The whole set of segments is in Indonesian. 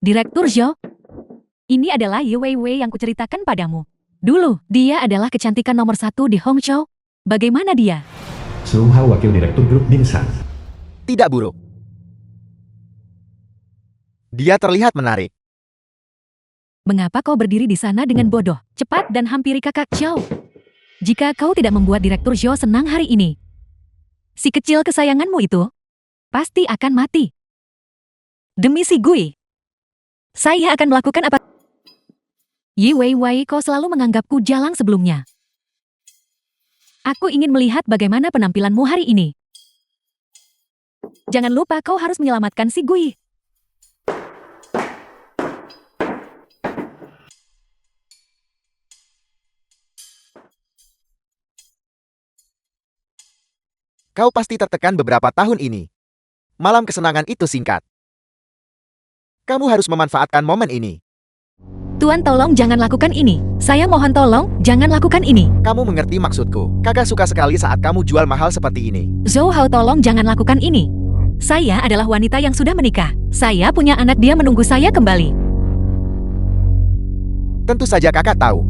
Direktur Zhou, ini adalah Ye Weiwei yang kuceritakan padamu. Dulu, dia adalah kecantikan nomor 1 di Hongzhou. Bagaimana dia? Su Hao, wakil direktur grup Bingshan. Tidak buruk. Dia terlihat menarik. Mengapa kau berdiri di sana dengan bodoh? Cepat dan hampiri kakak Zhou. Jika kau tidak membuat Direktur Zhou senang hari ini, si kecil kesayanganmu itu pasti akan mati. Demi si Gui, saya akan melakukan apa? Ye Weiwei, kau selalu menganggapku jalang sebelumnya. Aku ingin melihat bagaimana penampilanmu hari ini. Jangan lupa kau harus menyelamatkan si Gui. Kau pasti tertekan beberapa tahun ini. Malam kesenangan itu singkat. Kamu harus memanfaatkan momen ini. Tuan, tolong jangan lakukan ini. Saya mohon tolong, jangan lakukan ini. Kamu mengerti maksudku. Kakak suka sekali saat kamu jual mahal seperti ini. Zhou Hao, tolong jangan lakukan ini. Saya adalah wanita yang sudah menikah. Saya punya anak, dia menunggu saya kembali. Tentu saja kakak tahu.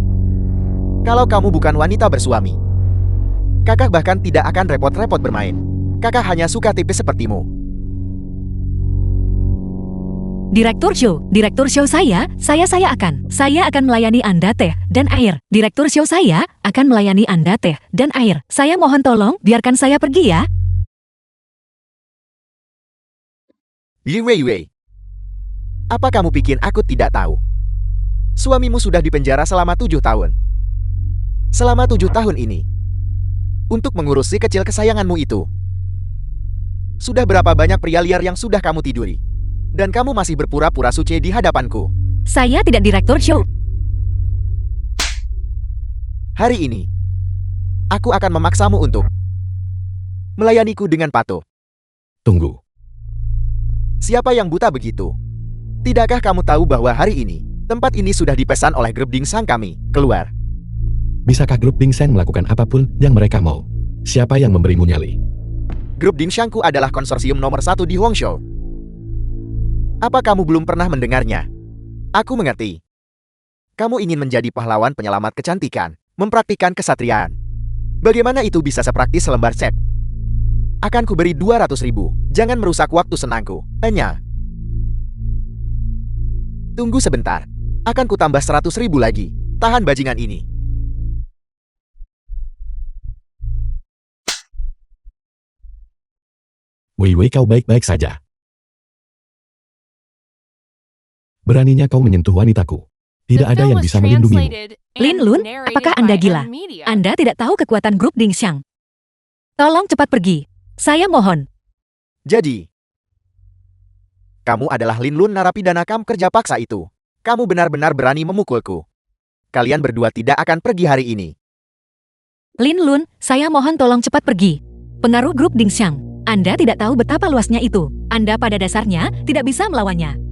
Kalau kamu bukan wanita bersuami, kakak bahkan tidak akan repot-repot bermain. Kakak hanya suka tipis sepertimu. Direktur Zhou, saya akan melayani Anda teh dan air. Direktur Zhou, saya akan melayani Anda teh dan air. Saya mohon tolong, biarkan saya pergi ya. Ye Weiwei, apa kamu pikir aku tidak tahu? Suamimu sudah dipenjara selama 7 tahun. Selama 7 tahun ini, untuk mengurus si kecil kesayanganmu itu. Sudah berapa banyak pria liar yang sudah kamu tiduri? Dan kamu masih berpura-pura suci di hadapanku. Saya tidak Direktur Zhou. Hari ini, aku akan memaksamu untuk melayaniku dengan patuh. Tunggu. Siapa yang buta begitu? Tidakkah kamu tahu bahwa hari ini, tempat ini sudah dipesan oleh grup Dingshan kami, keluar. Bisakah grup Bingshan melakukan apapun yang mereka mau? Siapa yang memberimu nyali? Grup Dingshanku adalah konsorsium nomor 1 di Hongzhou. Apa kamu belum pernah mendengarnya? Aku mengerti. Kamu ingin menjadi pahlawan penyelamat kecantikan, mempraktikkan kesatriaan. Bagaimana itu bisa sepraktis selembar set? Akan kuberi 200.000, jangan merusak waktu senangku, Enya. Tunggu sebentar, akan kutambah 100.000 lagi, tahan bajingan ini. Weiwei, kau baik-baik saja. Beraninya kau menyentuh wanitaku. Tidak ada yang bisa melindungimu. Lin Lun, apakah Anda gila? Anda tidak tahu kekuatan grup Dingshan. Tolong cepat pergi. Saya mohon. Jadi, kamu adalah Lin Lun, narapidana kamp kerja paksa itu. Kamu benar-benar berani memukulku. Kalian berdua tidak akan pergi hari ini. Lin Lun, saya mohon tolong cepat pergi. Pengaruh grup Dingshan. Anda tidak tahu betapa luasnya itu. Anda pada dasarnya tidak bisa melawannya.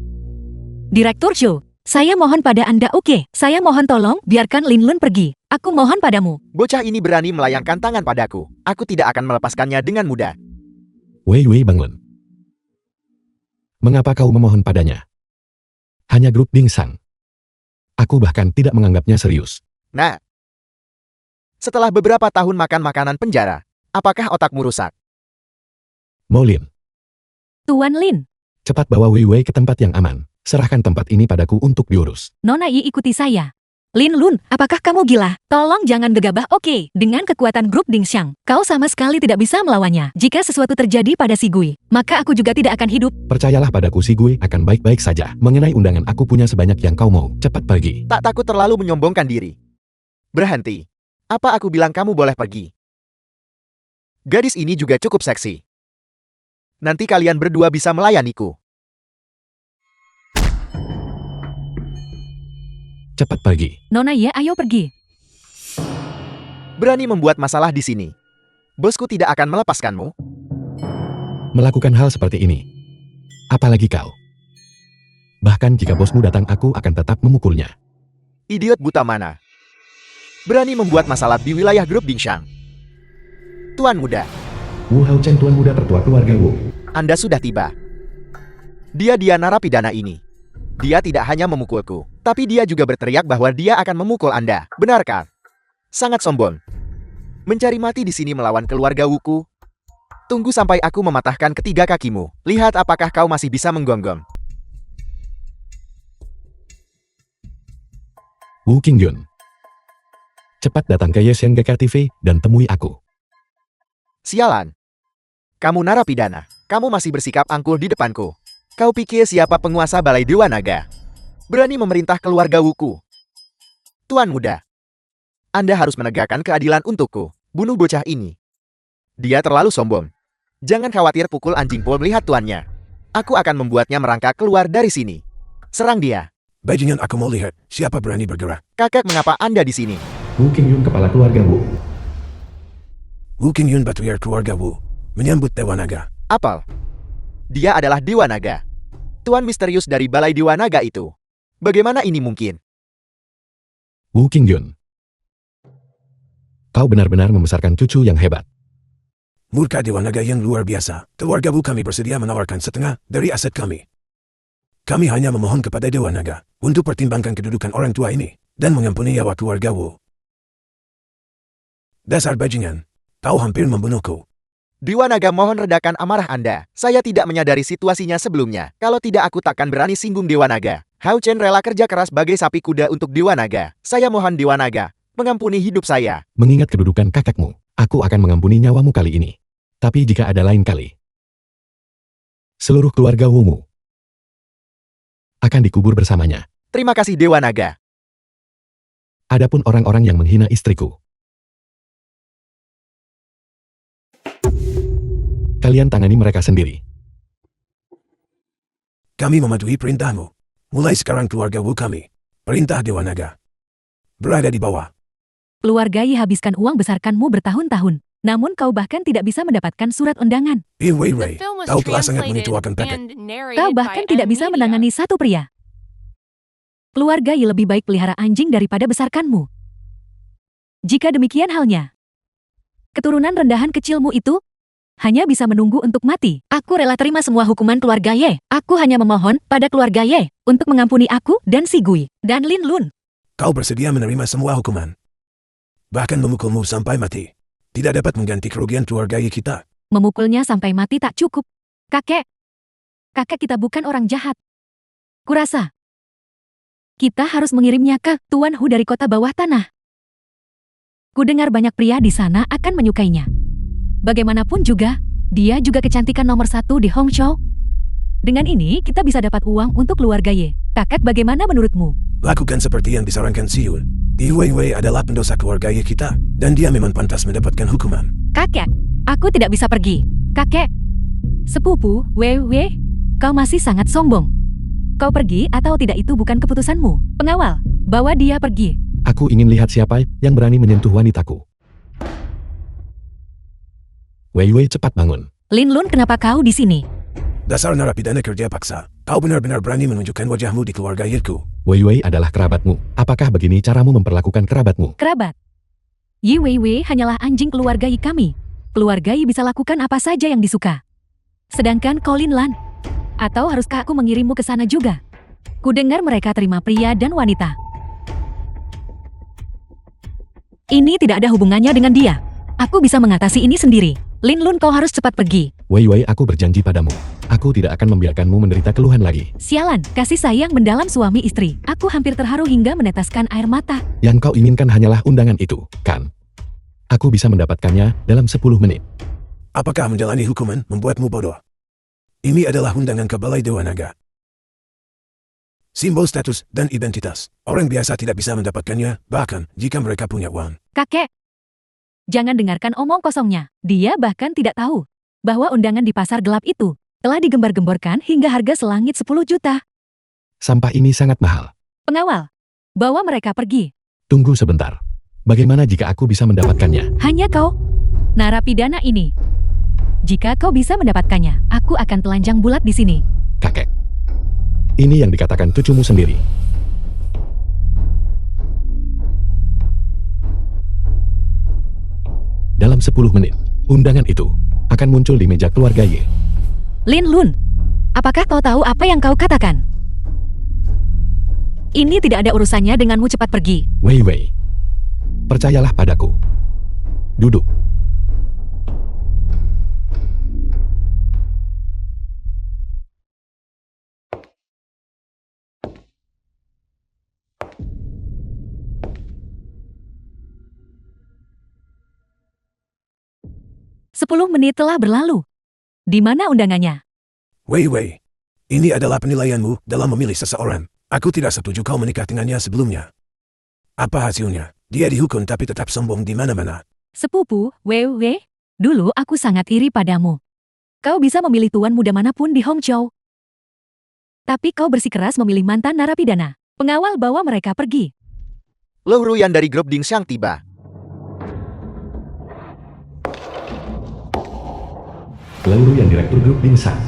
Direktur Zhou, saya mohon pada Anda, oke? Saya mohon tolong, biarkan Lin Lun pergi. Aku mohon padamu. Bocah ini berani melayangkan tangan padaku. Aku tidak akan melepaskannya dengan mudah. Weiwei, bangun. Mengapa kau memohon padanya? Hanya grup Dingshan. Aku bahkan tidak menganggapnya serius. Nah, setelah beberapa tahun makan makanan penjara, apakah otakmu rusak? Molin, Tuan Lin, cepat bawa Weiwei ke tempat yang aman. Serahkan tempat ini padaku untuk diurus. Nona Yi, ikuti saya. Lin Lun, apakah kamu gila? Tolong jangan gegabah, oke? Dengan kekuatan grup Dingshan, kau sama sekali tidak bisa melawannya. Jika sesuatu terjadi pada si Gui, maka aku juga tidak akan hidup. Percayalah padaku, si Gui akan baik-baik saja. Mengenai undangan, aku punya sebanyak yang kau mau. Cepat pergi. Tak takut terlalu menyombongkan diri. Berhenti. Apa aku bilang kamu boleh pergi? Gadis ini juga cukup seksi. Nanti kalian berdua bisa melayaniku. Cepat pergi. Nona Ye, ayo pergi. Berani membuat masalah di sini. Bosku tidak akan melepaskanmu. Melakukan hal seperti ini. Apalagi kau. Bahkan jika bosmu datang, aku akan tetap memukulnya. Idiot buta mana? Berani membuat masalah di wilayah grup Dingshan. Tuan muda. Wu Hao Chen, tuan muda tertua keluarga Wu. Anda sudah tiba. Dia narapidana ini. Dia tidak hanya memukulku, tapi dia juga berteriak bahwa dia akan memukul Anda. Benarkah? Sangat sombong. Mencari mati di sini melawan keluarga Wuku. Tunggu sampai aku mematahkan ketiga kakimu. Lihat apakah kau masih bisa menggonggong. Wu Qingyun. Cepat datang ke Yesengeka TV dan temui aku. Sialan. Kamu narapidana. Kamu masih bersikap angkuh di depanku. Kau pikir siapa penguasa Balai Dewa Naga? Berani memerintah keluarga Wuku. Tuan muda. Anda harus menegakkan keadilan untukku. Bunuh bocah ini. Dia terlalu sombong. Jangan khawatir pukul anjing Po melihat tuannya. Aku akan membuatnya merangkak keluar dari sini. Serang dia. Bajingan, aku mau lihat siapa berani bergerak. Kakek, mengapa Anda di sini? Wu Qingyun, kepala keluarga Wu. Wu Qingyun, batuir keluarga Wu, menyambut Dewa Naga. Apel. Dia adalah Dewa Naga. Tuan misterius dari Balai Dewa Naga itu. Bagaimana ini mungkin? Wu Qingyun. Kau benar-benar membesarkan cucu yang hebat. Murka Dewa Naga yang luar biasa. Keluarga Wu kami bersedia menawarkan setengah dari aset kami. Kami hanya memohon kepada Dewa Naga untuk pertimbangkan kedudukan orang tua ini dan mengampuni nyawa keluarga Wu. Dasar bajingan, kau hampir membunuhku. Dewa Naga, mohon redakan amarah Anda. Saya tidak menyadari situasinya sebelumnya. Kalau tidak, aku takkan berani singgung Dewa Naga. Hao Chen rela kerja keras bagai sapi kuda untuk Dewa Naga. Saya mohon Dewa Naga, mengampuni hidup saya. Mengingat kedudukan kakakmu, aku akan mengampuni nyawamu kali ini. Tapi jika ada lain kali, seluruh keluarga Wumu akan dikubur bersamanya. Terima kasih Dewa Naga. Adapun orang-orang yang menghina istriku, kalian tangani mereka sendiri. Kami mematuhi perintahmu. Mulai sekarang keluarga Wu kami, perintah Dewa Naga, berada di bawah. Keluarga Yi habiskan uang besarkanmu bertahun-tahun. Namun kau bahkan tidak bisa mendapatkan surat undangan. Wei, kau telah sangat mengecewakan paket. Kau bahkan tidak bisa menangani satu pria. Keluarga Yi lebih baik pelihara anjing daripada besarkanmu. Jika demikian halnya, keturunan rendahan kecilmu itu hanya bisa menunggu untuk mati. Aku rela terima semua hukuman keluarga Ye. Aku hanya memohon pada keluarga Ye untuk mengampuni aku dan si Gui dan Lin Lun. Kau bersedia menerima semua hukuman, bahkan memukulmu sampai mati. Tidak dapat mengganti kerugian keluarga kita. Memukulnya sampai mati tak cukup. Kakek kita bukan orang jahat. Kurasa kita harus mengirimnya ke Tuan Hu dari kota bawah tanah. Kudengar banyak pria di sana akan menyukainya. Bagaimanapun juga, dia juga kecantikan nomor 1 di Hongzhou. Dengan ini, kita bisa dapat uang untuk keluarga Ye. Kakek, bagaimana menurutmu? Lakukan seperti yang disarankan Siul. Wei adalah pendosa keluarga kita, dan dia memang pantas mendapatkan hukuman. Kakek, aku tidak bisa pergi. Kakek, sepupu, Wei, kau masih sangat sombong. Kau pergi atau tidak itu bukan keputusanmu. Pengawal, bawa dia pergi. Aku ingin lihat siapa yang berani menyentuh wanitaku. Wei, cepat bangun. Lin Lun, kenapa kau di sini? Dasar narapidana kerja paksa. Kau benar-benar berani menunjukkan wajahmu di keluarga Yiku. Wei adalah kerabatmu. Apakah begini caramu memperlakukan kerabatmu? Kerabat? Yi Wei hanyalah anjing keluarga Yi kami. Keluarga Yi bisa lakukan apa saja yang disuka. Sedangkan kau Lin Lan. Atau haruskah aku mengirimmu ke sana juga? Kudengar mereka terima pria dan wanita. Ini tidak ada hubungannya dengan dia. Aku bisa mengatasi ini sendiri. Lin Lun, kau harus cepat pergi. Wei, aku berjanji padamu. Aku tidak akan membiarkanmu menderita keluhan lagi. Sialan, kasih sayang mendalam suami istri. Aku hampir terharu hingga meneteskan air mata. Yang kau inginkan hanyalah undangan itu, kan? Aku bisa mendapatkannya dalam 10 menit. Apakah menjalani hukuman membuatmu bodoh? Ini adalah undangan ke Balai Dewa Naga. Simbol status dan identitas. Orang biasa tidak bisa mendapatkannya, bahkan jika mereka punya uang. Kakek, jangan dengarkan omong kosongnya. Dia bahkan tidak tahu bahwa undangan di pasar gelap itu telah digembar-gemborkan hingga harga selangit 10 juta. Sampah ini sangat mahal. Pengawal, bawa mereka pergi. Tunggu sebentar. Bagaimana jika aku bisa mendapatkannya? Hanya kau, narapidana ini. Jika kau bisa mendapatkannya, aku akan telanjang bulat di sini. Kakek, ini yang dikatakan cucumu sendiri. Dalam 10 menit, undangan itu akan muncul di meja keluarga Ye. Lin Lun, apakah kau tahu apa yang kau katakan? Ini tidak ada urusannya denganmu, cepat pergi. Wei Wei. Percayalah padaku. Duduk. Sepuluh menit telah berlalu. Di mana undangannya? Wei Wei. Ini adalah penilaianmu dalam memilih seseorang. Aku tidak setuju kau menikah dengannya sebelumnya. Apa hasilnya? Dia dihukum tapi tetap sombong di mana-mana. Sepupu, Wei. Dulu aku sangat iri padamu. Kau bisa memilih tuan muda manapun di Hongzhou. Tapi kau bersikeras memilih mantan narapidana. Pengawal bawa mereka pergi. Lo Ruyan dari grup Dingxiang tiba. Lalu yang direktur grup Dingsang.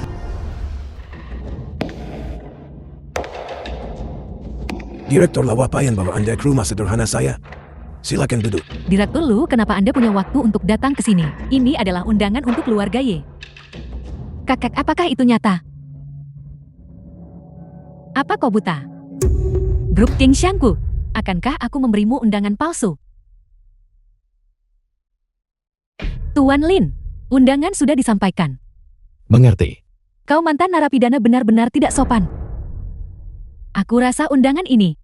Direktur Lawapayan bawa Anda ke rumah sederhana saya. Silakan duduk. Direktur Lu, kenapa Anda punya waktu untuk datang ke sini? Ini adalah undangan untuk keluarga Ye. Kakak, apakah itu nyata? Apa kau buta? Grup Dingxiangku, akankah aku memberimu undangan palsu? Tuan Lin, undangan sudah disampaikan. Mengerti. Kau mantan narapidana benar-benar tidak sopan. Aku rasa undangan ini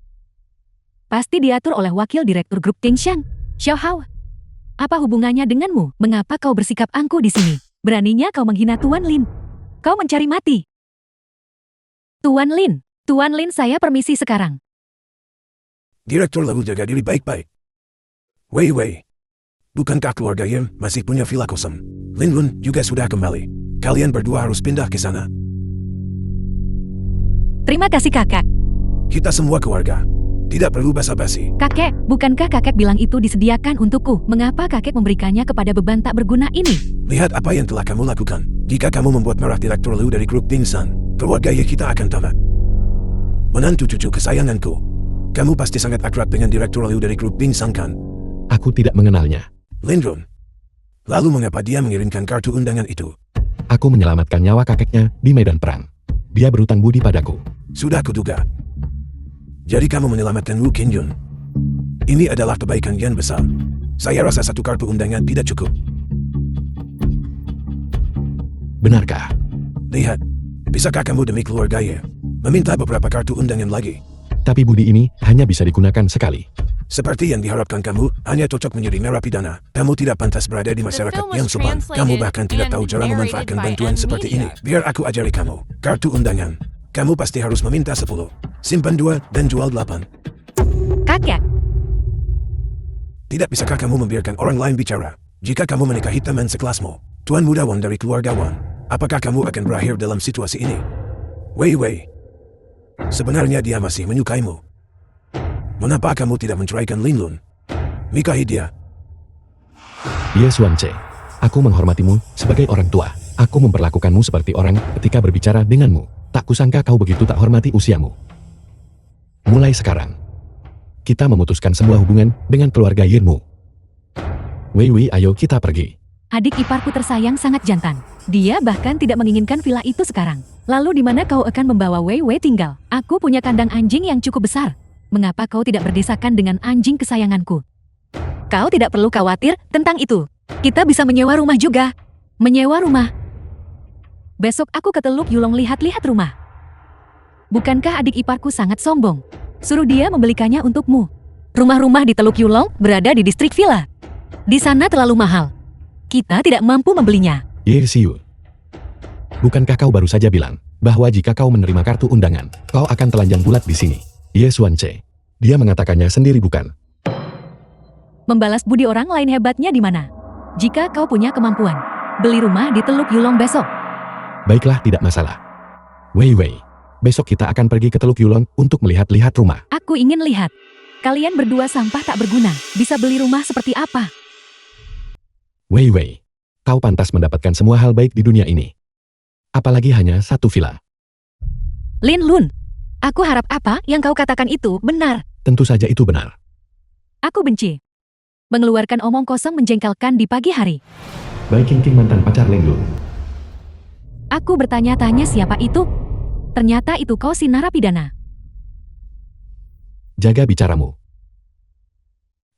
pasti diatur oleh wakil direktur grup Dingxiang, Xiao Hao. Apa hubungannya denganmu? Mengapa kau bersikap angkuh di sini? Beraninya kau menghina Tuan Lin. Kau mencari mati. Tuan Lin, saya permisi sekarang. Direktur lalu jaga diri baik-baik. Wei. Bukankah keluarga Yim masih punya villa kosong? Lin Lun juga sudah kembali. Kalian berdua harus pindah ke sana. Terima kasih kakak. Kita semua keluarga. Tidak perlu basa-basi. Kakek, bukankah kakek bilang itu disediakan untukku? Mengapa kakek memberikannya kepada beban tak berguna ini? Lihat apa yang telah kamu lakukan. Jika kamu membuat marah Direktur Lu dari grup Dingsan, keluarga Ye kita akan tamat. Menantu cucu kesayanganku. Kamu pasti sangat akrab dengan Direktur Lu dari grup Dingsan kan? Aku tidak mengenalnya. Lindrun. Lalu mengapa dia mengirimkan kartu undangan itu? Aku menyelamatkan nyawa kakeknya di medan perang. Dia berutang budi padaku. Sudah kuduga. Jadi kamu menyelamatkan Wu Qingyun. Ini adalah kebaikan yang besar. Saya rasa satu kartu undangan tidak cukup. Benarkah? Lihat. Bisakah kamu demi keluarga Ye meminta beberapa kartu undangan lagi? Tapi budi ini hanya bisa digunakan sekali. Seperti yang diharapkan kamu, hanya cocok menjadi narapidana. Kamu tidak pantas berada di masyarakat yang sopan. Kamu bahkan tidak tahu cara memanfaatkan bantuan seperti ini. Biar aku ajari kamu. Kartu undangan. Kamu pasti harus meminta 10. Simpan 2 dan jual 8. Kakek, Tidak bisakah kamu membiarkan orang lain bicara? Jika kamu menikahi teman sekelasmu, Tuan Muda Wan dari keluarga Wan, apakah kamu akan berakhir dalam situasi ini? Wei. Sebenarnya dia masih menyukaimu. Mengapa kamu tidak menceraikan Lin Lun? Nikahi dia. Ye Xuanche, aku menghormatimu sebagai orang tua. Aku memperlakukanmu seperti orang ketika berbicara denganmu. Tak kusangka kau begitu tak hormati usiamu. Mulai sekarang, kita memutuskan semua hubungan dengan keluarga Yinmu. Wei, ayo kita pergi. adik iparku tersayang sangat jantan. Dia bahkan tidak menginginkan villa itu sekarang. Lalu di mana kau akan membawa Wei tinggal? Aku punya kandang anjing yang cukup besar. Mengapa kau tidak berdesakan dengan anjing kesayanganku? Kau tidak perlu khawatir tentang itu. Kita bisa menyewa rumah juga. Menyewa rumah. Besok aku ke Teluk Yulong lihat-lihat rumah. Bukankah adik iparku sangat sombong? Suruh dia membelikannya untukmu. Rumah-rumah di Teluk Yulong berada di distrik villa. Di sana terlalu mahal. Kita tidak mampu membelinya. Ye Xiu, bukankah kau baru saja bilang bahwa jika kau menerima kartu undangan, kau akan telanjang bulat di sini? Ye Xuanche, dia mengatakannya sendiri bukan? Membalas budi orang lain hebatnya di mana? Jika kau punya kemampuan, beli rumah di Teluk Yulong besok. Baiklah, tidak masalah. Wei, besok kita akan pergi ke Teluk Yulong untuk melihat-lihat rumah. Aku ingin lihat. Kalian berdua sampah tak berguna. Bisa beli rumah seperti apa? Wei, kau pantas mendapatkan semua hal baik di dunia ini. Apalagi hanya satu villa. Lin Lun, aku harap apa yang kau katakan itu benar. Tentu saja itu benar. Aku benci mengeluarkan omong kosong menjengkelkan di pagi hari. Baik King mantan pacar Lin Lun. Aku bertanya-tanya siapa itu. Ternyata itu kau si narapidana. jaga bicaramu.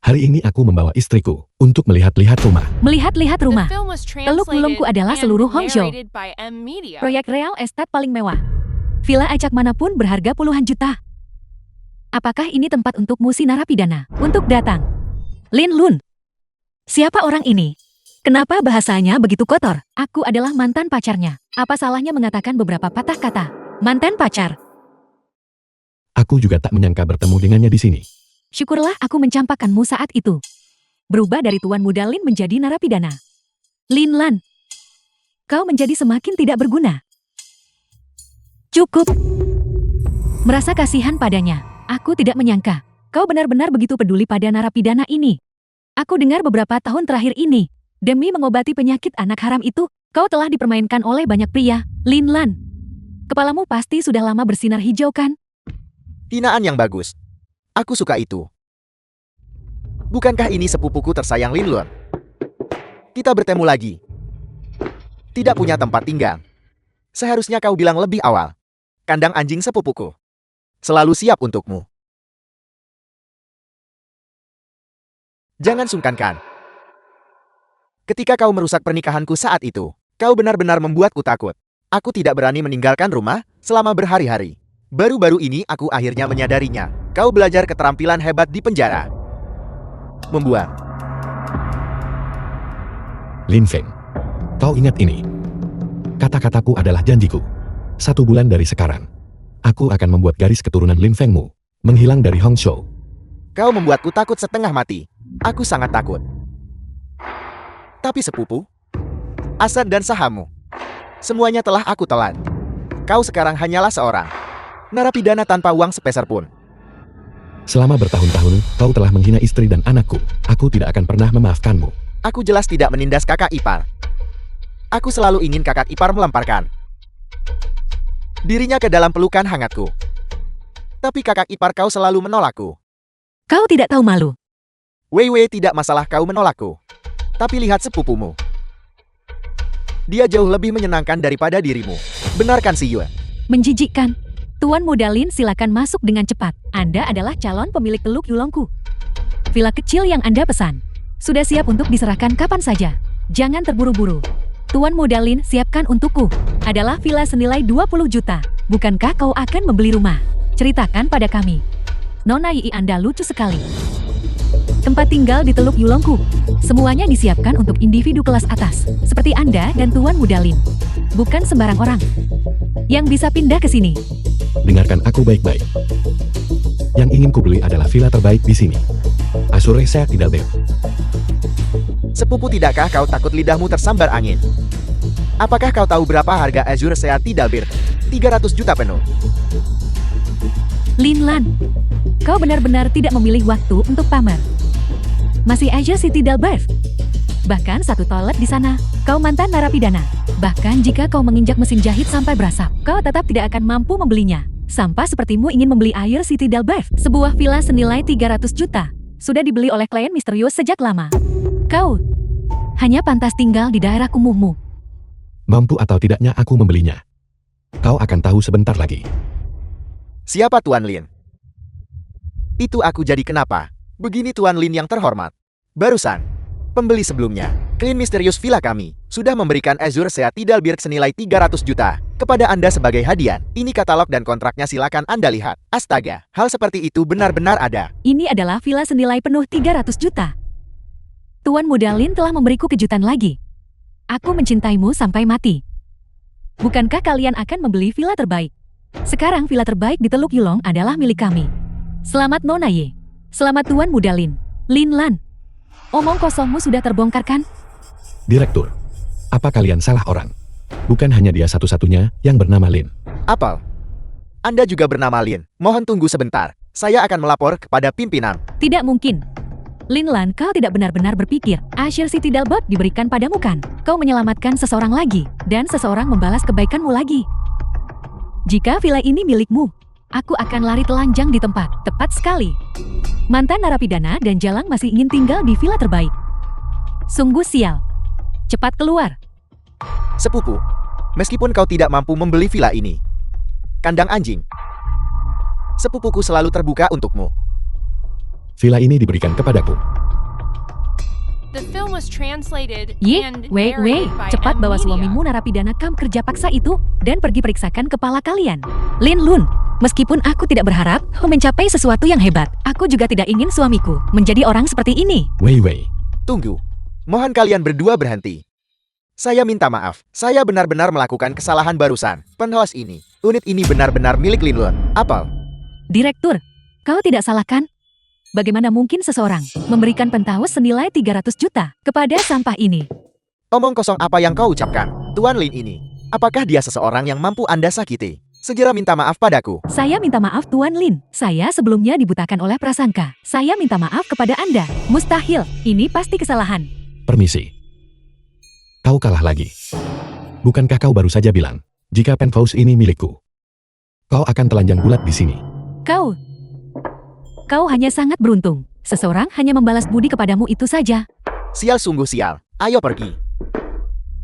Hari ini aku membawa istriku untuk melihat-lihat rumah. Melihat-lihat rumah. Teluk Yulongku adalah seluruh Hongzhou. Proyek real estate paling mewah. Villa acak manapun berharga puluhan juta. Apakah ini tempat untukmu si narapidana? Untuk datang. Lin Lun. Siapa orang ini? Kenapa bahasanya begitu kotor? Aku adalah mantan pacarnya. Apa salahnya mengatakan beberapa patah kata? Mantan pacar. Aku juga tak menyangka bertemu dengannya di sini. Syukurlah aku mencampakkanmu saat itu. Berubah dari tuan muda Lin menjadi narapidana. Lin Lan. Kau menjadi semakin tidak berguna. Cukup. Merasa kasihan padanya. Aku tidak menyangka. Kau benar-benar begitu peduli pada narapidana ini. Aku dengar beberapa tahun terakhir ini. Demi mengobati penyakit anak haram itu, kau telah dipermainkan oleh banyak pria. Lin Lan. Kepalamu pasti sudah lama bersinar hijau kan? Hinaan yang bagus. Aku suka itu. Bukankah ini sepupuku tersayang Lin Lun? Kita bertemu lagi. Tidak punya tempat tinggal. Seharusnya kau bilang lebih awal. Kandang anjing sepupuku. Selalu siap untukmu. Jangan sungkankan. Ketika kau merusak pernikahanku saat itu, kau benar-benar membuatku takut. Aku tidak berani meninggalkan rumah selama berhari-hari. Baru-baru ini aku akhirnya menyadarinya. Kau belajar keterampilan hebat di penjara. Membuat. Lin Feng, kau ingat ini. Kata-kataku adalah janjiku. 1 bulan dari sekarang, aku akan membuat garis keturunan Lin Fengmu menghilang dari Hongzhou. Kau membuatku takut setengah mati. Aku sangat takut. Tapi sepupu, aset dan sahammu, semuanya telah aku telan. Kau sekarang hanyalah seorang narapidana tanpa uang sepeser pun. Selama bertahun-tahun, kau telah menghina istri dan anakku. Aku tidak akan pernah memaafkanmu. Aku jelas tidak menindas kakak ipar. Aku selalu ingin kakak ipar melemparkan dirinya ke dalam pelukan hangatku. Tapi kakak ipar kau selalu menolakku. Kau tidak tahu malu. Wei tidak masalah kau menolakku. Tapi lihat sepupumu. Dia jauh lebih menyenangkan daripada dirimu. Benarkan si Yue? Menjijikkan. Tuan muda Lin, silakan masuk dengan cepat. Anda adalah calon pemilik Teluk Yulongku. Villa kecil yang Anda pesan sudah siap untuk diserahkan kapan saja. Jangan terburu-buru. Tuan muda Lin, siapkan untukku. Adalah villa senilai 20 juta. Bukankah kau akan membeli rumah? Ceritakan pada kami. Nona Yi, Anda lucu sekali. Tempat tinggal di Teluk Yulongku. Semuanya disiapkan untuk individu kelas atas, seperti Anda dan Tuan muda Lin. Bukan sembarang orang yang bisa pindah ke sini. Dengarkan aku baik-baik. Yang ingin kubeli adalah villa terbaik di sini. Azure Sea Tidalberg. Sepupu, tidakkah kau takut lidahmu tersambar angin? Apakah kau tahu berapa harga Azure Sea Tidalberg? 300 juta penuh. Lin Lan, kau benar-benar tidak memilih waktu untuk pamer. Masih aja si Tidalberg. Bahkan 1 toilet di sana. Kau mantan narapidana. Bahkan jika kau menginjak mesin jahit sampai berasap, kau tetap tidak akan mampu membelinya. Sampah sepertimu ingin membeli air si Tidalberg. Sebuah villa senilai 300 juta. Sudah dibeli oleh klien misterius sejak lama. Kau hanya pantas tinggal di daerah kumuhmu. Mampu atau tidaknya aku membelinya. Kau akan tahu sebentar lagi. Siapa Tuan Lin? Itu aku jadi kenapa? Begini Tuan Lin yang terhormat. Barusan, pembeli sebelumnya, klien misterius villa kami, sudah memberikan Azure Sea Tidalberg senilai 300 juta kepada Anda sebagai hadiah. Ini katalog dan kontraknya, silakan Anda lihat. Astaga, hal seperti itu benar-benar ada. Ini adalah villa senilai penuh 300 juta. Tuan muda Lin telah memberiku kejutan lagi. Aku mencintaimu sampai mati. Bukankah kalian akan membeli villa terbaik? Sekarang villa terbaik di Teluk Yulong adalah milik kami. Selamat Nona Ye. Selamat Tuan muda Lin. Lin Lan. Omong kosongmu sudah terbongkar kan? Direktur, apa kalian salah orang? Bukan hanya dia satu-satunya yang bernama Lin. Apel, Anda juga bernama Lin. Mohon tunggu sebentar. Saya akan melapor kepada pimpinan. Tidak mungkin. Lin Lan, kau tidak benar-benar berpikir Azure Sea Tidalberg diberikan padamu kan? Kau menyelamatkan seseorang lagi, dan seseorang membalas kebaikanmu lagi. Jika villa ini milikmu, aku akan lari telanjang di tempat. Tepat sekali. Mantan narapidana dan Jalang masih ingin tinggal di villa terbaik. Sungguh sial. Cepat keluar. Sepupu, meskipun kau tidak mampu membeli villa ini, kandang anjing, sepupuku selalu terbuka untukmu. Villa ini diberikan kepadaku. The film was translated Ye, and wei, narrated by cepat bawa Amelia. suamimu narapidana kamp kerja paksa itu dan pergi periksakan kepala kalian. Lin Lun, meskipun aku tidak berharap kau mencapai sesuatu yang hebat, aku juga tidak ingin suamiku menjadi orang seperti ini. Wei Wei, Tunggu. Mohon kalian berdua berhenti. Saya minta maaf. Saya benar-benar melakukan kesalahan barusan. Penhost ini, unit ini benar-benar milik Lin Lun. Apel. Direktur, kau tidak salah kan? Bagaimana mungkin seseorang memberikan penthouse senilai 300 juta kepada sampah ini? Omong kosong apa yang kau ucapkan, Tuan Lin ini? Apakah dia seseorang yang mampu Anda sakiti? Segera minta maaf padaku. Saya minta maaf Tuan Lin. Saya sebelumnya dibutakan oleh prasangka. Saya minta maaf kepada Anda. Mustahil, ini pasti kesalahan. permisi. Kau kalah lagi. Bukankah kau baru saja bilang, jika penthouse ini milikku, kau akan telanjang bulat di sini? Kau hanya sangat beruntung. Seseorang hanya membalas budi kepadamu itu saja. Sial sungguh sial. Ayo pergi.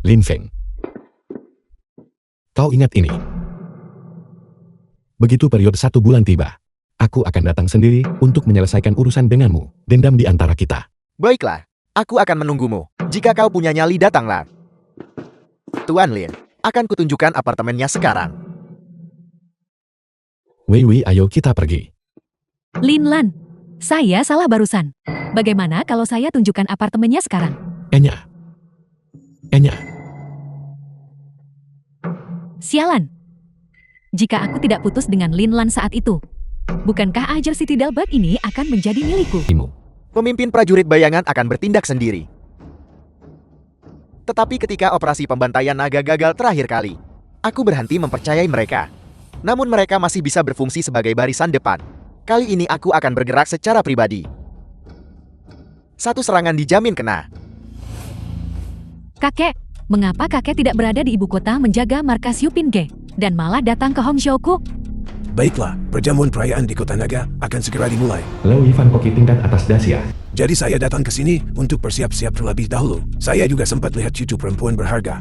Lin Feng. Kau ingat ini. Begitu periode 1 bulan tiba, aku akan datang sendiri untuk menyelesaikan urusan denganmu, dendam di antara kita. Baiklah, aku akan menunggumu. Jika kau punya nyali, datanglah. Tuan Lin, akan kutunjukkan apartemennya sekarang. Wei Wei, ayo kita pergi. Lin Lan, saya salah barusan. Bagaimana kalau saya tunjukkan apartemennya sekarang? Enya. Sialan. Jika aku tidak putus dengan Lin Lan saat itu, bukankah Ajar City Dalbat ini akan menjadi milikku? Pemimpin prajurit bayangan akan bertindak sendiri. Tetapi ketika operasi pembantaian naga gagal terakhir kali, aku berhenti mempercayai mereka. Namun mereka masih bisa berfungsi sebagai barisan depan. Kali ini aku akan bergerak secara pribadi. Satu serangan dijamin kena. Kakek, mengapa kakek tidak berada di ibu kota menjaga markas Yupinge dan malah datang ke Hongzhouku? Baiklah, perjamuan perayaan di Kota Naga akan segera dimulai. Leo Ivan Koki tingkat atas Dasia. Jadi saya datang ke sini untuk bersiap-siap terlebih dahulu. Saya juga sempat lihat cucu perempuan berharga.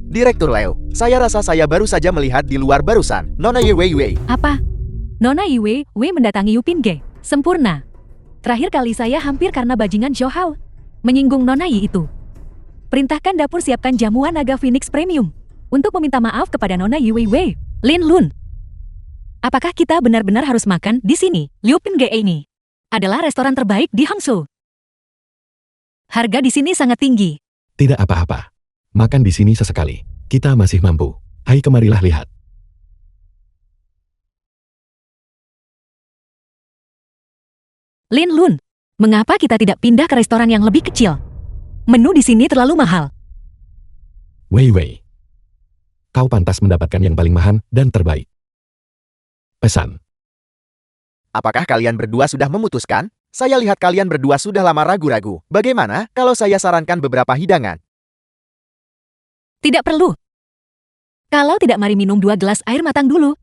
Direktur Leo, saya rasa saya baru saja melihat di luar barusan. Nona Ye Wei Wei. Apa? Nona Yue Wei mendatangi Yupinge. Sempurna. Terakhir kali saya hampir karena bajingan Zhou Hao menyinggung Nona Yi itu. Perintahkan dapur siapkan jamuan naga Phoenix Premium untuk meminta maaf kepada Nona Yue Wei. Lin Lun. Apakah kita benar-benar harus makan di sini? Yupinge ini adalah restoran terbaik di Hangzhou. Harga di sini sangat tinggi. Tidak apa-apa. Makan di sini sesekali. Kita masih mampu. Hai, kemarilah lihat. Lin Lun, mengapa kita tidak pindah ke restoran yang lebih kecil? Menu di sini terlalu mahal. Wei Wei. Kau pantas mendapatkan yang paling mahal dan terbaik. Pesan. Apakah kalian berdua sudah memutuskan? Saya lihat kalian berdua sudah lama ragu-ragu. Bagaimana kalau saya sarankan beberapa hidangan? Tidak perlu. Kalau tidak, mari minum 2 gelas air matang dulu.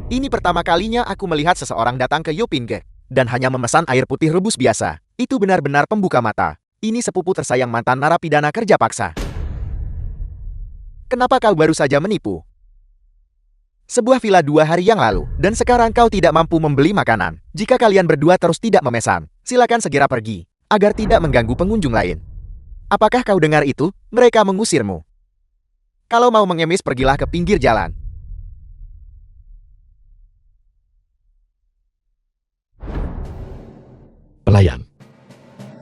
Ini pertama kalinya aku melihat seseorang datang ke Yupinge dan hanya memesan air putih rebus biasa. Itu benar-benar pembuka mata. Ini sepupu tersayang mantan narapidana kerja paksa. Kenapa kau baru saja menipu? Sebuah villa 2 hari yang lalu, dan sekarang kau tidak mampu membeli makanan. Jika kalian berdua terus tidak memesan, silakan segera pergi, agar tidak mengganggu pengunjung lain. Apakah kau dengar itu? Mereka mengusirmu. Kalau mau mengemis, pergilah ke pinggir jalan. Pelayan.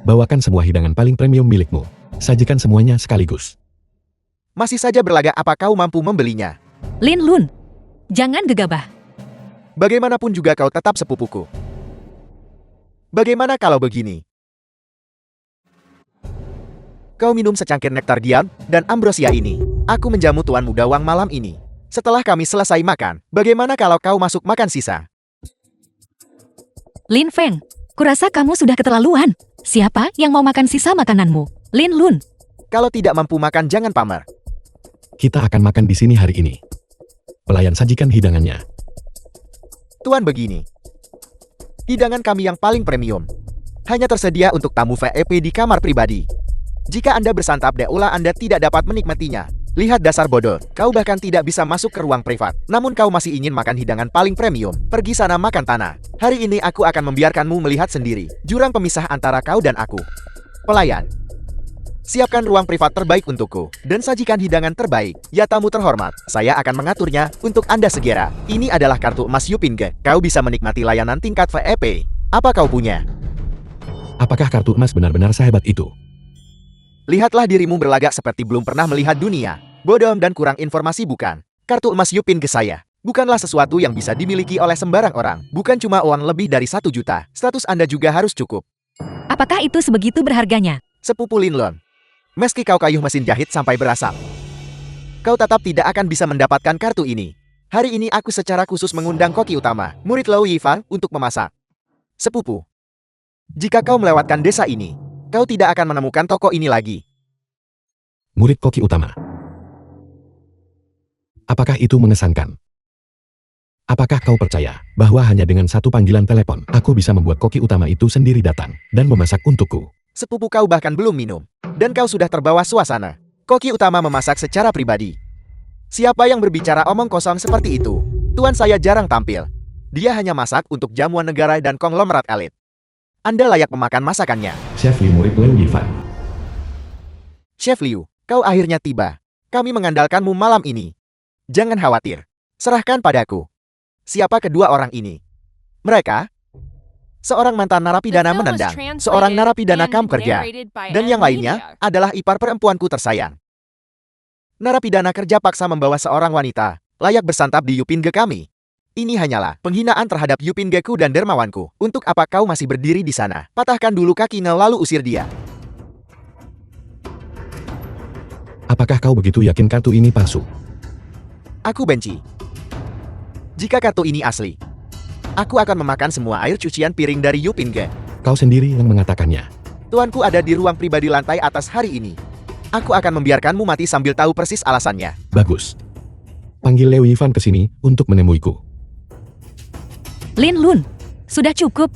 Bawakan semua hidangan paling premium milikmu. Sajikan semuanya sekaligus. Masih saja berlagak, apa kau mampu membelinya? Lin Lun, jangan gegabah. Bagaimanapun juga kau tetap sepupuku. Bagaimana kalau begini? Kau minum secangkir nektar diam dan ambrosia ini. Aku menjamu Tuan Muda Wang malam ini. Setelah kami selesai makan, bagaimana kalau kau masuk makan sisa? Lin Feng, kurasa kamu sudah keterlaluan. Siapa yang mau makan sisa makananmu? Lin Lun. Kalau tidak mampu makan, jangan pamer. Kita akan makan di sini hari ini. Pelayan sajikan hidangannya. Tuan, begini. Hidangan kami yang paling premium. Hanya tersedia untuk tamu VIP di kamar pribadi. Jika Anda bersantap di aula, Anda tidak dapat menikmatinya. Lihat dasar bodoh, kau bahkan tidak bisa masuk ke ruang privat. Namun kau masih ingin makan hidangan paling premium. Pergi sana makan tanah. Hari ini aku akan membiarkanmu melihat sendiri jurang pemisah antara kau dan aku. Pelayan, siapkan ruang privat terbaik untukku, dan sajikan hidangan terbaik. Ya tamu terhormat, saya akan mengaturnya untuk Anda segera. Ini adalah kartu emas Yupinge. Kau bisa menikmati layanan tingkat VIP. Apa kau punya? Apakah kartu emas benar-benar sehebat itu? Lihatlah dirimu berlagak seperti belum pernah melihat dunia. Bodoh dan kurang informasi bukan? Kartu emas Yupinge saya bukanlah sesuatu yang bisa dimiliki oleh sembarang orang. Bukan cuma uang lebih dari 1 juta. Status Anda juga harus cukup. Apakah itu sebegitu berharganya? Sepupu Linlon, meski kau kayuh mesin jahit sampai berasap, kau tetap tidak akan bisa mendapatkan kartu ini. Hari ini aku secara khusus mengundang koki utama, murid Lau Yifan, untuk memasak. Sepupu, jika kau melewatkan desa ini, kau tidak akan menemukan toko ini lagi. Murid koki utama. Apakah itu mengesankan? Apakah kau percaya bahwa hanya dengan satu panggilan telepon, aku bisa membuat koki utama itu sendiri datang dan memasak untukku? Sepupu kau bahkan belum minum, dan kau sudah terbawa suasana. Koki utama memasak secara pribadi. Siapa yang berbicara omong kosong seperti itu? Tuan saya jarang tampil. Dia hanya masak untuk jamuan negara dan konglomerat elit. Anda layak memakan masakannya. Chef Liu murid Lau Yifan. Chef Liu, kau akhirnya tiba. Kami mengandalkanmu malam ini. Jangan khawatir. Serahkan padaku. Siapa kedua orang ini? Mereka? Seorang mantan narapidana menendang, seorang narapidana kamp kerja, dan yang lainnya adalah ipar perempuanku tersayang. Narapidana kerja paksa membawa seorang wanita, layak bersantap di Yupinge kami. Ini hanyalah penghinaan terhadap Yupingeku dan dermawanku. Untuk apa kau masih berdiri di sana? Patahkan dulu kakinya lalu usir dia. Apakah kau begitu yakin kartu ini palsu? Aku benci. Jika kartu ini asli, aku akan memakan semua air cucian piring dari Yupinge. Kau sendiri yang mengatakannya. Tuanku ada di ruang pribadi lantai atas hari ini. Aku akan membiarkanmu mati sambil tahu persis alasannya. Bagus. Panggil Lau Yifan ke sini untuk menemuiku. Lin Lun, sudah cukup.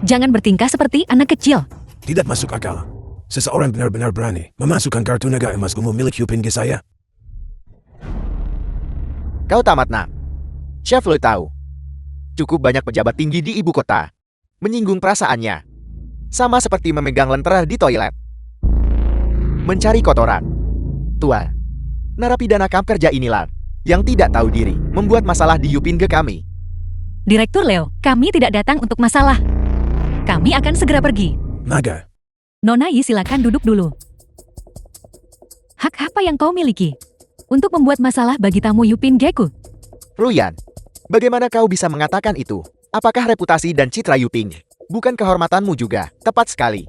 Jangan bertingkah seperti anak kecil. Tidak masuk akal. Seseorang benar-benar berani memasukkan kartu naga emasku milik Yupinge saya. Kau tamat nak. Chef Lu tahu. Cukup banyak pejabat tinggi di ibu kota menyinggung perasaannya. Sama seperti memegang lentera di toilet. Mencari kotoran. Tua, narapidana kamp kerja inilah yang tidak tahu diri membuat masalah di Yupinge kami. Direktur Leo, kami tidak datang untuk masalah. Kami akan segera pergi. Naga, Nona Yi, silakan duduk dulu. Hak apa yang kau miliki untuk membuat masalah bagi tamu Yupingeku? Ruyan, bagaimana kau bisa mengatakan itu? Apakah reputasi dan citra Yupinge bukan kehormatanmu juga? Tepat sekali.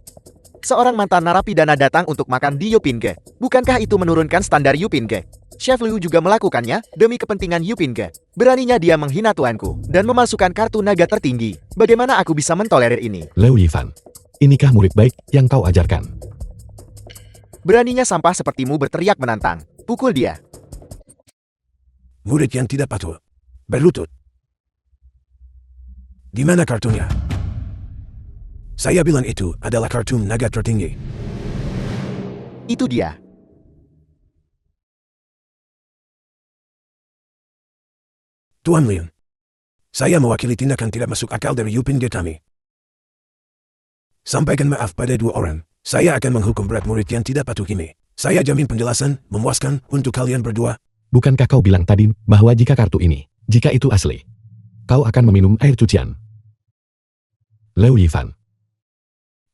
Seorang mantan narapidana datang untuk makan di Yupinge. Bukankah itu menurunkan standar Yupinge? Chef Liu juga melakukannya demi kepentingan Yupinge. Beraninya dia menghina tuanku dan memasukkan kartu naga tertinggi. Bagaimana aku bisa mentolerir ini? Lau Yifan, inikah murid baik yang kau ajarkan? Beraninya sampah sepertimu berteriak menantang. Pukul dia. murid yang tidak patuh. Berlutut. Di mana kartunya? Saya bilang itu adalah kartu naga tertinggi. Itu dia. Tuan Leon, saya mewakili tindakan tidak masuk akal dari Yupinge kami. Sampaikan maaf pada dua orang. Saya akan menghukum berat murid yang tidak patuh ini. Saya jamin penjelasan memuaskan untuk kalian berdua. Bukankah kau bilang tadi bahwa jika kartu ini, jika itu asli, kau akan meminum air cucian? Lau Yifan,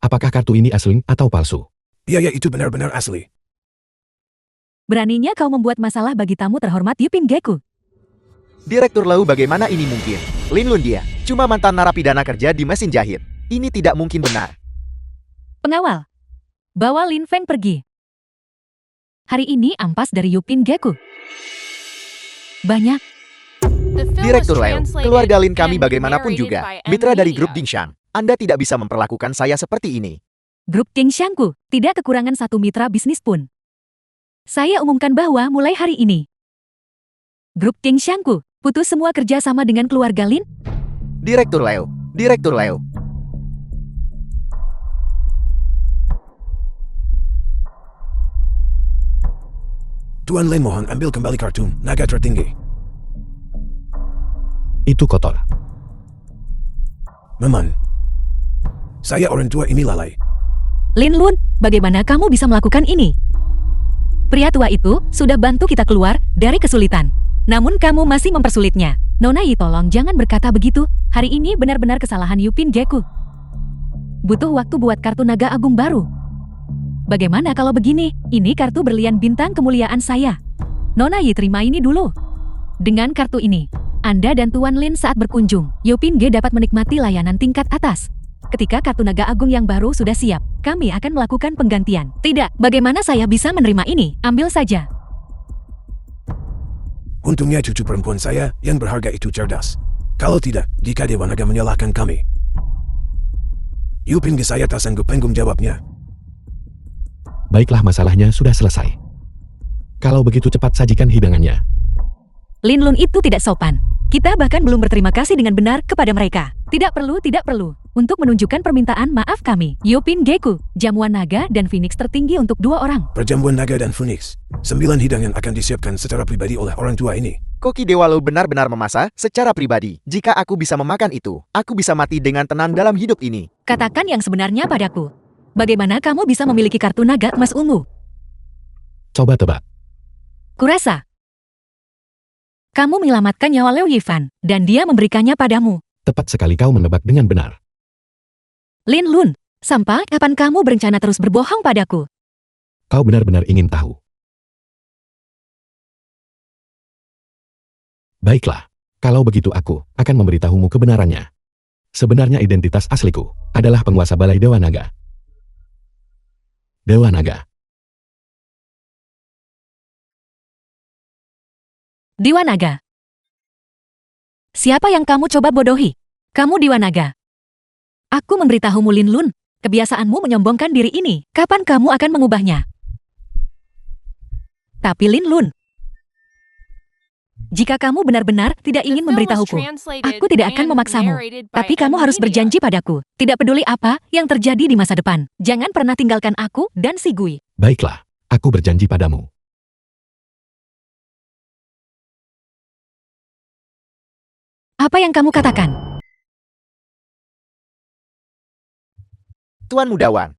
apakah kartu ini asli atau palsu? Biaya itu benar-benar asli. Beraninya kau membuat masalah bagi tamu terhormat Yupingeku. Direktur Lau, bagaimana ini mungkin? Lin Lun dia cuma mantan narapidana kerja di mesin jahit. Ini tidak mungkin benar. Pengawal, bawa Lin Feng pergi. Hari ini ampas dari Yupingeku. Banyak. Direktur Leo, keluarga Lin kami bagaimanapun juga mitra dari grup Dingxiang. Anda tidak bisa memperlakukan saya seperti ini. Grup Dingxiangku tidak kekurangan satu mitra bisnis pun. Saya umumkan bahwa mulai hari ini, Grup Dingxiangku putus semua kerja sama dengan keluarga Lin. Direktur Leo, Direktur Leo. Tuan Lin mohon ambil kembali kartu naga tertinggi. Itu kotor. Meman. Saya orang tua ini lalai. Lin Lun, bagaimana kamu bisa melakukan ini? Pria tua itu sudah bantu kita keluar dari kesulitan. Namun kamu masih mempersulitnya. Nona Yi, tolong jangan berkata begitu. Hari ini benar-benar kesalahan Yupin Geku. Butuh waktu buat kartu naga agung baru. Bagaimana kalau begini? Ini kartu berlian bintang kemuliaan saya. Nona Yi, terima ini dulu. Dengan kartu ini, Anda dan Tuan Lin saat berkunjung, Yupin Ge dapat menikmati layanan tingkat atas. Ketika kartu naga agung yang baru sudah siap, kami akan melakukan penggantian. Tidak, bagaimana saya bisa menerima ini? Ambil saja. Untungnya cucu perempuan saya yang berharga itu cerdas. Kalau tidak, jika Dewa Naga menyalahkan kami, Yupin Ge saya tak sanggup tanggung jawabnya. Baiklah, masalahnya sudah selesai. Kalau begitu cepat sajikan hidangannya. Lin Lun itu tidak sopan. Kita bahkan belum berterima kasih dengan benar kepada mereka. Tidak perlu. Untuk menunjukkan permintaan maaf kami, Yupin Geku, jamuan naga dan Phoenix tertinggi untuk 2 orang. Perjamuan naga dan Phoenix. 9 hidangan akan disiapkan secara pribadi oleh orang tua ini. Koki Dewa Lu benar-benar memasak secara pribadi. Jika aku bisa memakan itu, aku bisa mati dengan tenang dalam hidup ini. Katakan yang sebenarnya padaku. Bagaimana kamu bisa memiliki kartu naga emas ungu? Coba tebak. Kurasa kamu menyelamatkan nyawa Liu Yifan, dan dia memberikannya padamu. Tepat sekali, kau menebak dengan benar. Lin Lun, sampai kapan kamu berencana terus berbohong padaku? Kau benar-benar ingin tahu. Baiklah, kalau begitu aku akan memberitahumu kebenarannya. Sebenarnya identitas asliku adalah penguasa Balai Dewa Naga. Dewa Naga. Dewa Naga. Siapa yang kamu coba bodohi? Kamu Dewa Naga. Aku memberitahumu Lin Lun, kebiasaanmu menyombongkan diri ini. Kapan kamu akan mengubahnya? Tapi Lin Lun, jika kamu benar-benar tidak ingin memberitahuku, aku tidak akan memaksamu. Tapi kamu harus berjanji padaku, tidak peduli apa yang terjadi di masa depan. Jangan pernah tinggalkan aku dan si Gui. Baiklah, aku berjanji padamu. Apa yang kamu katakan? Tuan Mudawan,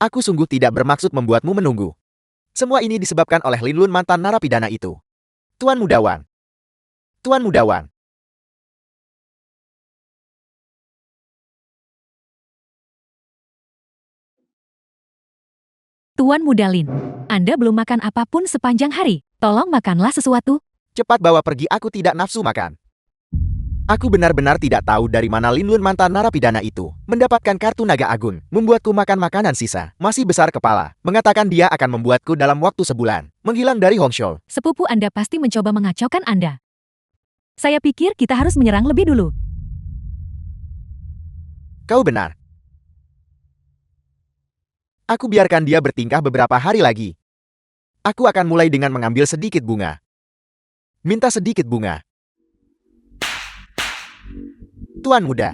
aku sungguh tidak bermaksud membuatmu menunggu. Semua ini disebabkan oleh Lin Lun, mantan narapidana itu. Tuan Mudawan. Tuan Mudawan. Tuan Muda Lin, Anda belum makan apapun sepanjang hari. Tolong makanlah sesuatu. Cepat bawa pergi, aku tidak nafsu makan. Aku benar-benar tidak tahu dari mana Lin Lun, mantan narapidana itu mendapatkan kartu naga agung, membuatku makan makanan sisa, masih besar kepala, mengatakan dia akan membuatku dalam waktu sebulan menghilang dari Hongshou. Sepupu Anda pasti mencoba mengacaukan Anda. Saya pikir kita harus menyerang lebih dulu. Kau benar. Aku biarkan dia bertingkah beberapa hari lagi. Aku akan mulai dengan mengambil sedikit bunga. Minta sedikit bunga. Tuan Muda.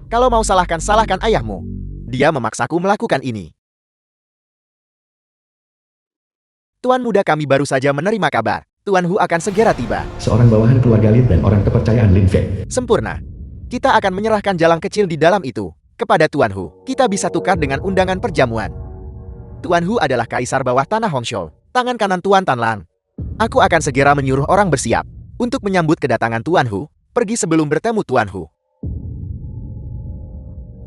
Kalau mau salahkan ayahmu. Dia memaksaku melakukan ini. Tuan Muda, kami baru saja menerima kabar. Tuan Hu akan segera tiba. Seorang bawahan keluarga Lin dan orang kepercayaan Lin Fei. Sempurna. Kita akan menyerahkan jalang kecil di dalam itu kepada Tuan Hu. Kita bisa tukar dengan undangan perjamuan. Tuan Hu adalah kaisar bawah tanah Hongshou, tangan kanan Tuan Tanlan. Aku akan segera menyuruh orang bersiap untuk menyambut kedatangan Tuan Hu. Pergi sebelum bertemu Tuan Hu.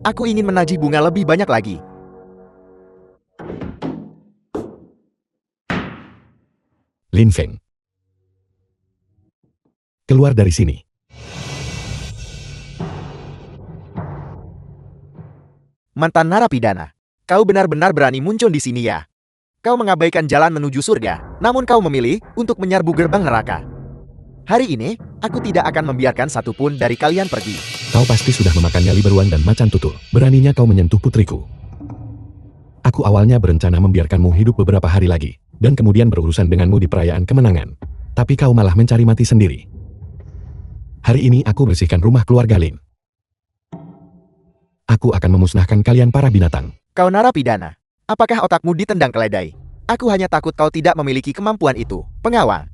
Aku ingin menagih bunga lebih banyak lagi. Lin Feng. Keluar dari sini. Mantan narapidana, kau benar-benar berani muncul di sini ya. Kau mengabaikan jalan menuju surga, namun kau memilih untuk menyerbu gerbang neraka. Hari ini, aku tidak akan membiarkan satupun dari kalian pergi. Kau pasti sudah memakan nyali beruang dan macan tutul. Beraninya kau menyentuh putriku. Aku awalnya berencana membiarkanmu hidup beberapa hari lagi, dan kemudian berurusan denganmu di perayaan kemenangan. Tapi kau malah mencari mati sendiri. Hari ini aku bersihkan rumah keluarga Lin. Aku akan memusnahkan kalian para binatang. Kau narapidana. Apakah otakmu ditendang keledai? Aku hanya takut kau tidak memiliki kemampuan itu. Pengawal.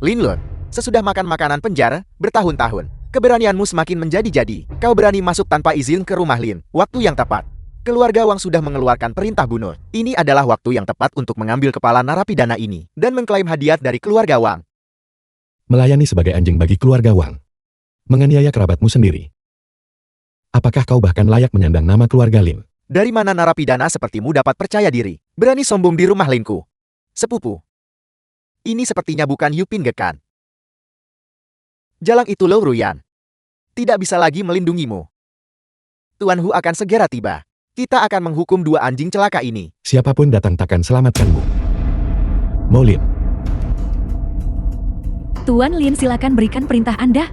Linlun, sesudah makan makanan penjara bertahun-tahun, keberanianmu semakin menjadi-jadi. Kau berani masuk tanpa izin ke rumah Lin. Waktu yang tepat. Keluarga Wang sudah mengeluarkan perintah bunuh. Ini adalah waktu yang tepat untuk mengambil kepala narapidana ini dan mengklaim hadiah dari keluarga Wang. Melayani sebagai anjing bagi keluarga Wang. Menganiaya kerabatmu sendiri. Apakah kau bahkan layak menyandang nama keluarga Lin? Dari mana narapidana sepertimu dapat percaya diri? Berani sombong di rumah Linku? Sepupu. Ini sepertinya bukan Yupin Gekan. Jalang itu Lo Ruyan. Tidak bisa lagi melindungimu. Tuan Hu akan segera tiba. Kita akan menghukum dua anjing celaka ini. Siapapun datang takkan selamatkanmu. Molin. Tuan Lin, silakan berikan perintah Anda.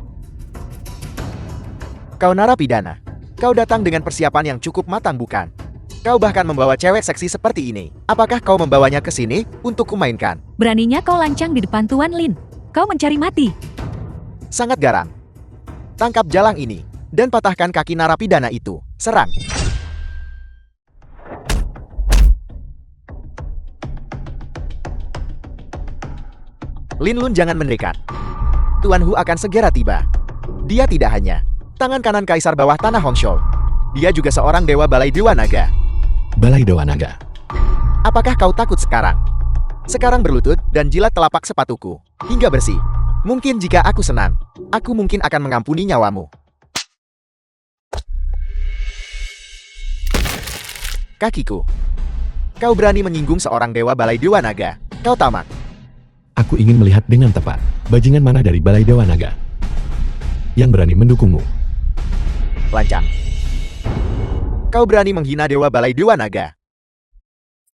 Kau narapidana. Kau datang dengan persiapan yang cukup matang bukan? Kau bahkan membawa cewek seksi seperti ini. Apakah kau membawanya ke sini untuk kumainkan? Beraninya kau lancang di depan Tuan Lin. Kau mencari mati. Sangat garang. Tangkap jalang ini dan patahkan kaki narapidana itu. Serang. Linlun, jangan mendekat. Tuan Hu akan segera tiba. Dia tidak hanya tangan kanan kaisar bawah tanah Hongshou. Dia juga seorang dewa balai dewa naga. Balai Dewa Naga. Apakah kau takut sekarang? Sekarang berlutut dan jilat telapak sepatuku hingga bersih. Mungkin jika aku senang, aku mungkin akan mengampuni nyawamu. Kakiku. Kau berani menyinggung seorang dewa balai dewa naga. Kau tamak. Aku ingin melihat dengan tepat, bajingan mana dari Balai Dewa Naga yang berani mendukungmu. Lancang. Kau berani menghina dewa balai dewa naga.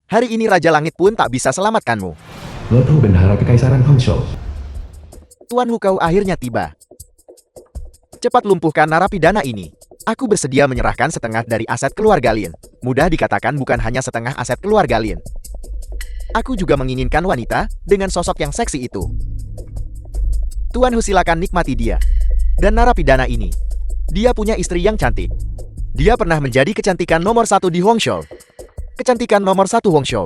Hari ini Raja Langit pun tak bisa selamatkanmu. Lord Hu, bendahara kekaisaran Hongshou. Tuan Hu, kau akhirnya tiba. Cepat lumpuhkan narapidana ini. Aku bersedia menyerahkan setengah dari aset keluarga Lin. Mudah dikatakan bukan hanya setengah aset keluarga Lin. Aku juga menginginkan wanita dengan sosok yang seksi itu. Tuan Hu, silakan nikmati dia. Dan narapidana ini. Dia punya istri yang cantik. Dia pernah menjadi kecantikan nomor 1 di Hongshou. Kecantikan nomor 1 Hongshou.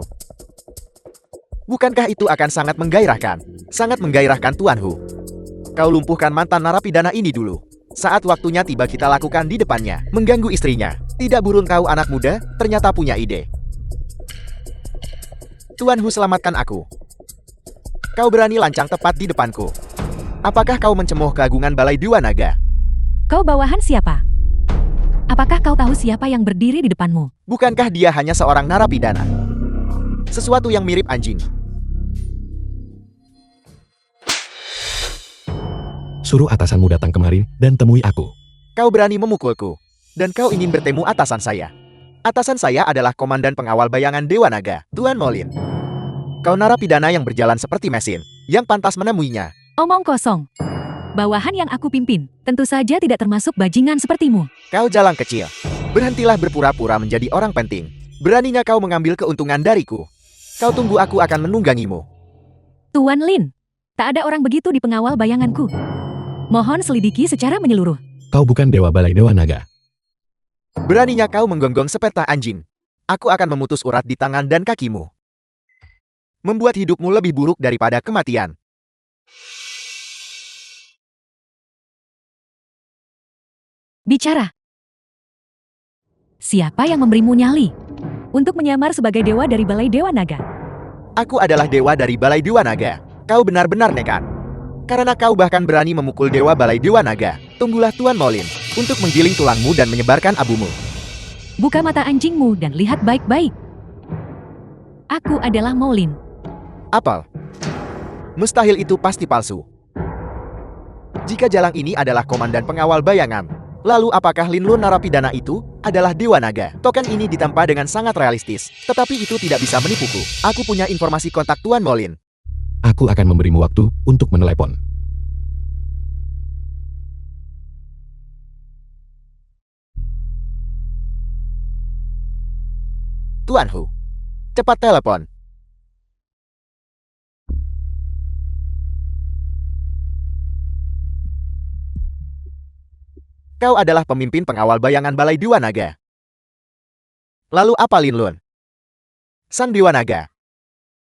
Bukankah itu akan sangat menggairahkan? Sangat menggairahkan, Tuan Hu. Kau lumpuhkan mantan narapidana ini dulu. Saat waktunya tiba kita lakukan di depannya. Mengganggu istrinya. Tidak burun kau anak muda, ternyata punya ide. Tuan Hu, selamatkan aku. Kau berani lancang tepat di depanku. Apakah kau mencemooh keagungan Balai Dewa Naga? Kau bawahan siapa? Apakah kau tahu siapa yang berdiri di depanmu? Bukankah dia hanya seorang narapidana? Sesuatu yang mirip anjing. Suruh atasanmu datang kemari dan temui aku. Kau berani memukulku. Dan kau ingin bertemu atasan saya. Atasan saya adalah komandan pengawal bayangan Dewa Naga, Tuan Molin. Kau narapidana yang berjalan seperti mesin, yang pantas menemuinya. Omong kosong. Bawahan yang aku pimpin, tentu saja tidak termasuk bajingan sepertimu. Kau jalang kecil. Berhentilah berpura-pura menjadi orang penting. Beraninya kau mengambil keuntungan dariku. Kau tunggu, aku akan menunggangimu. Tuan Lin, tak ada orang begitu di pengawal bayanganku. Mohon selidiki secara menyeluruh. Kau bukan dewa Balai Dewa Naga. Beraninya kau menggonggong sepeta anjing. Aku akan memutus urat di tangan dan kakimu. Membuat hidupmu lebih buruk daripada kematian. Bicara. Siapa yang memberimu nyali? Untuk menyamar sebagai dewa dari Balai Dewa Naga. Aku adalah dewa dari Balai Dewa Naga. Kau benar-benar nekat. Karena kau bahkan berani memukul dewa Balai Dewa Naga. Tunggulah Tuan Molin untuk menggiling tulangmu dan menyebarkan abumu. Buka mata anjingmu dan lihat baik-baik. Aku adalah Molin. Apel. Mustahil, itu pasti palsu. Jika jalang ini adalah komandan pengawal bayangan, lalu apakah Linlun narapidana itu adalah Dewa Naga? Token ini ditempa dengan sangat realistis, tetapi itu tidak bisa menipuku. Aku punya informasi kontak Tuan Molin. Aku akan memberimu waktu untuk menelepon. Tuan Hu, cepat telepon. Kau adalah pemimpin pengawal bayangan Balai Dewa Naga. Lalu apa Lin Lun? Sang Dewa Naga.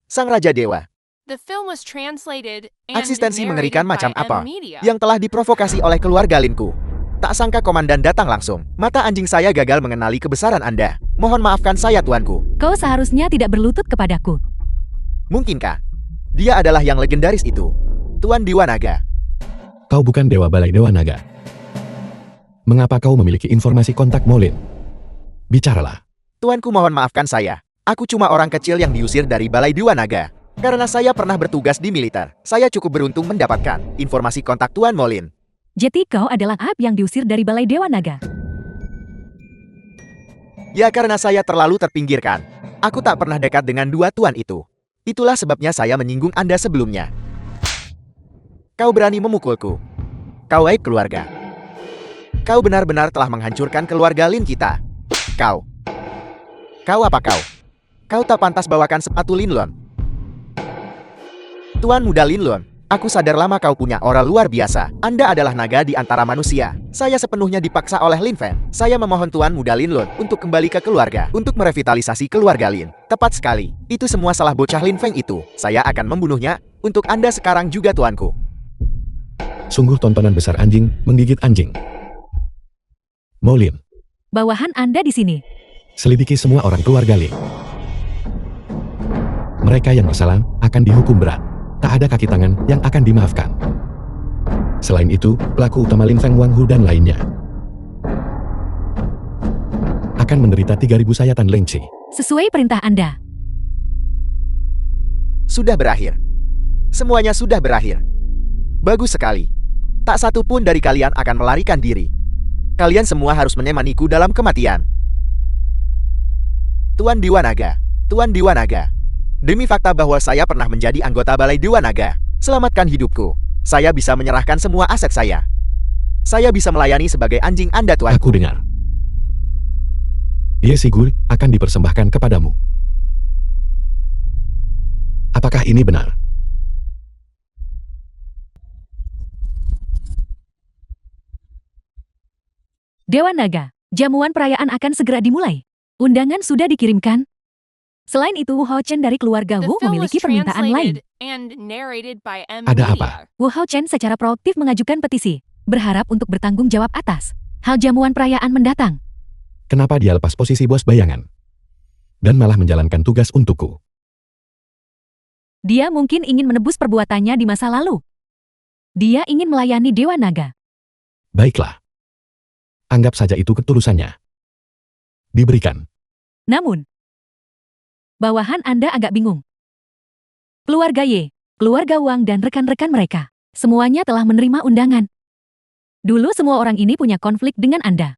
Sang Raja Dewa. The film was translated and Eksistensi narrated mengerikan by macam M apa Media. yang telah diprovokasi oleh keluarga Linku? Tak sangka komandan datang langsung. Mata anjing saya gagal mengenali kebesaran Anda. Mohon maafkan saya tuanku. Kau seharusnya tidak berlutut kepadaku. Mungkinkah? Dia adalah yang legendaris itu. Tuan Dewa Naga. Kau bukan Dewa Balai Dewa Naga. Mengapa kau memiliki informasi kontak Molin? Bicaralah. Tuanku mohon maafkan saya. Aku cuma orang kecil yang diusir dari Balai Dewa Naga. Karena saya pernah bertugas di militer, saya cukup beruntung mendapatkan informasi kontak Tuan Molin. Jadi kau adalah Ab yang diusir dari Balai Dewa Naga. Ya karena saya terlalu terpinggirkan. Aku tak pernah dekat dengan dua tuan itu. Itulah sebabnya saya menyinggung Anda sebelumnya. Kau berani memukulku. Kau aib keluarga. Kau benar-benar telah menghancurkan keluarga Lin kita. Kau apa kau? Kau tak pantas bawakan sepatu Lin Lun. Tuan muda Lin Lun, aku sadar lama kau punya aura luar biasa. Anda adalah naga di antara manusia. Saya sepenuhnya dipaksa oleh Lin Fen. Saya memohon Tuan muda Lin Lun untuk kembali ke keluarga, untuk merevitalisasi keluarga Lin. Tepat sekali. Itu semua salah bocah Lin Feng itu. Saya akan membunuhnya. Untuk Anda sekarang juga tuanku. Sungguh tontonan besar anjing menggigit anjing. Molin, Bawahan Anda di sini. selidiki semua orang keluarga Lin. Mereka yang bersalah akan dihukum berat. Tak ada kaki tangan yang akan dimaafkan. Selain itu, pelaku utama Lin Feng Wang Hu dan lainnya akan menderita 3.000 sayatan lengci. Sesuai perintah Anda. Sudah berakhir. Semuanya sudah berakhir. Bagus sekali. Tak satu pun dari kalian akan melarikan diri. Kalian semua harus menemaniku dalam kematian. Tuan Dewa Naga. Tuan Dewa Naga. Demi fakta bahwa saya pernah menjadi anggota Balai Dewa Naga, selamatkan hidupku. Saya bisa menyerahkan semua aset saya. Saya bisa melayani sebagai anjing Anda, tuanku. Aku dengar. Ye Sigul akan dipersembahkan kepadamu. Apakah ini benar? Dewa Naga, jamuan perayaan akan segera dimulai. Undangan sudah dikirimkan. Selain itu, Wu Hao Chen dari keluarga The Wu film was memiliki permintaan lain. translated and narrated by M Ada Media. apa? Wu Hao Chen secara proaktif mengajukan petisi, berharap untuk bertanggung jawab atas hal jamuan perayaan mendatang. Kenapa dia lepas posisi bos bayangan? Dan malah menjalankan tugas untukku. Dia mungkin ingin menebus perbuatannya di masa lalu. Dia ingin melayani Dewa Naga. Baiklah. Anggap saja itu ketulusannya. Diberikan. Namun, bawahan Anda agak bingung. Keluarga Ye, keluarga Wang dan rekan-rekan mereka, semuanya telah menerima undangan. Dulu semua orang ini punya konflik dengan Anda.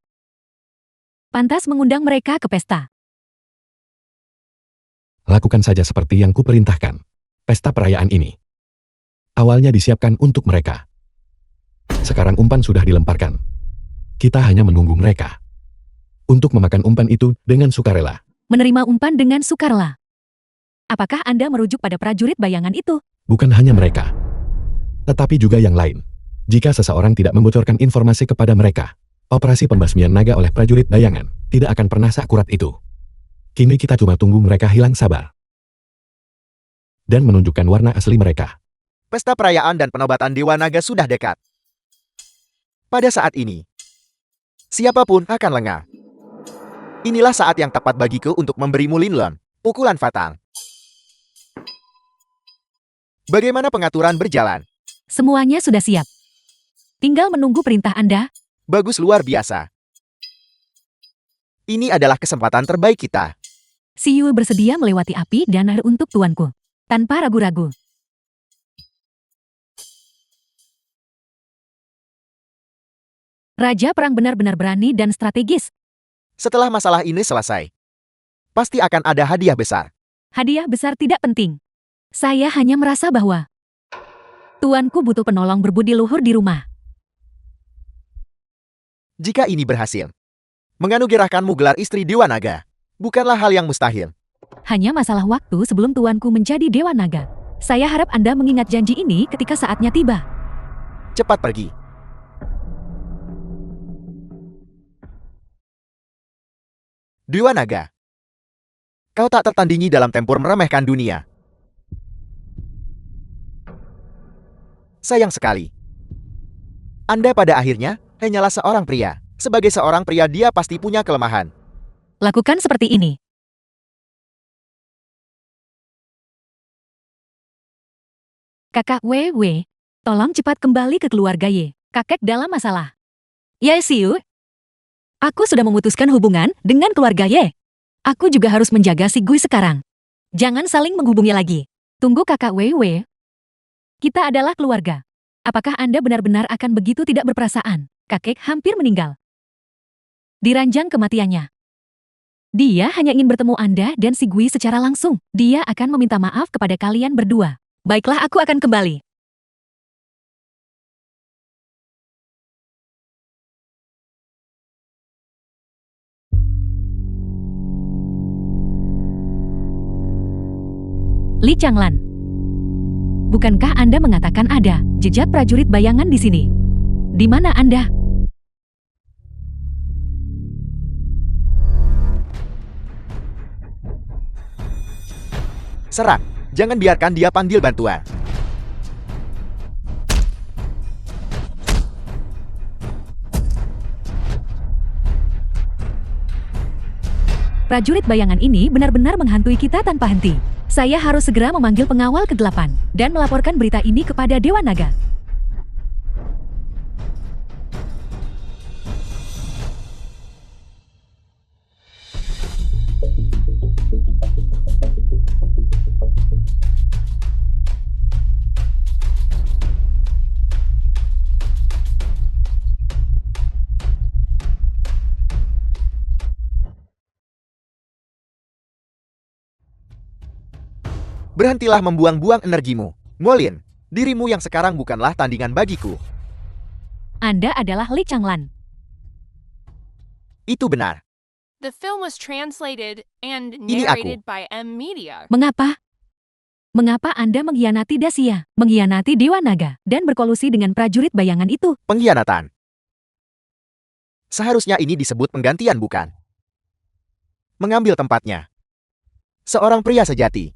Pantas mengundang mereka ke pesta. Lakukan saja seperti yang kuperintahkan. Pesta perayaan ini awalnya disiapkan untuk mereka. Sekarang umpan sudah dilemparkan. Kita hanya menunggu mereka untuk memakan umpan itu dengan sukarela. Menerima umpan dengan sukarela. Apakah Anda merujuk pada prajurit bayangan itu? Bukan hanya mereka, tetapi juga yang lain. Jika seseorang tidak membocorkan informasi kepada mereka, operasi pembasmian naga oleh prajurit bayangan tidak akan pernah seakurat itu. Kini kita cuma tunggu mereka hilang sabar dan menunjukkan warna asli mereka. Pesta perayaan dan penobatan Dewa Naga sudah dekat. Pada saat ini, siapapun akan lengah. Inilah saat yang tepat bagiku untuk memberimu Lin Lun, pukulan fatal. Bagaimana pengaturan berjalan? Semuanya sudah siap. Tinggal menunggu perintah Anda. Bagus luar biasa. Ini adalah kesempatan terbaik kita. Si Yu bersedia melewati api dan air untuk tuanku. Tanpa ragu-ragu. Raja perang benar-benar berani dan strategis. Setelah masalah ini selesai, pasti akan ada hadiah besar. Hadiah besar tidak penting. Saya hanya merasa bahwa tuanku butuh penolong berbudi luhur di rumah. Jika ini berhasil, menganugerahkanmu gelar istri Dewa Naga bukanlah hal yang mustahil. Hanya masalah waktu sebelum tuanku menjadi Dewa Naga. Saya harap Anda mengingat janji ini ketika saatnya tiba. Cepat pergi. Dewa Naga. Kau tak tertandingi dalam tempur meremehkan dunia. Sayang sekali. Anda pada akhirnya hanyalah seorang pria. Sebagai seorang pria dia pasti punya kelemahan. Lakukan seperti ini. Kakak Wewe, tolong cepat kembali ke keluarga Ye. Kakek dalam masalah. Ya, Siu. Aku sudah memutuskan hubungan dengan keluarga Ye. Aku juga harus menjaga si Gui sekarang. Jangan saling menghubungi lagi. Tunggu kakak Wewe. Kita adalah keluarga. Apakah Anda benar-benar akan begitu tidak berperasaan? Kakek hampir meninggal. Diranjang kematiannya. Dia hanya ingin bertemu Anda dan si Gui secara langsung. Dia akan meminta maaf kepada kalian berdua. Baiklah, aku akan kembali. Li Changlan. Bukankah Anda mengatakan ada jejak prajurit bayangan di sini? Di mana Anda? Serang. Jangan biarkan dia panggil bantuan. Prajurit bayangan ini benar-benar menghantui kita tanpa henti. Saya harus segera memanggil pengawal ke-8 dan melaporkan berita ini kepada Dewa Naga. Berhentilah membuang-buang energimu. Molin, dirimu yang sekarang bukanlah tandingan bagiku. Anda adalah Li Changlan. Itu benar. The film was translated and Ini aku. narrated by M Media. Mengapa? Mengapa Anda mengkhianati Dacia, mengkhianati Dewa Naga, dan berkolusi dengan prajurit bayangan itu? Pengkhianatan. Seharusnya ini disebut penggantian, bukan? Mengambil tempatnya. Seorang pria sejati.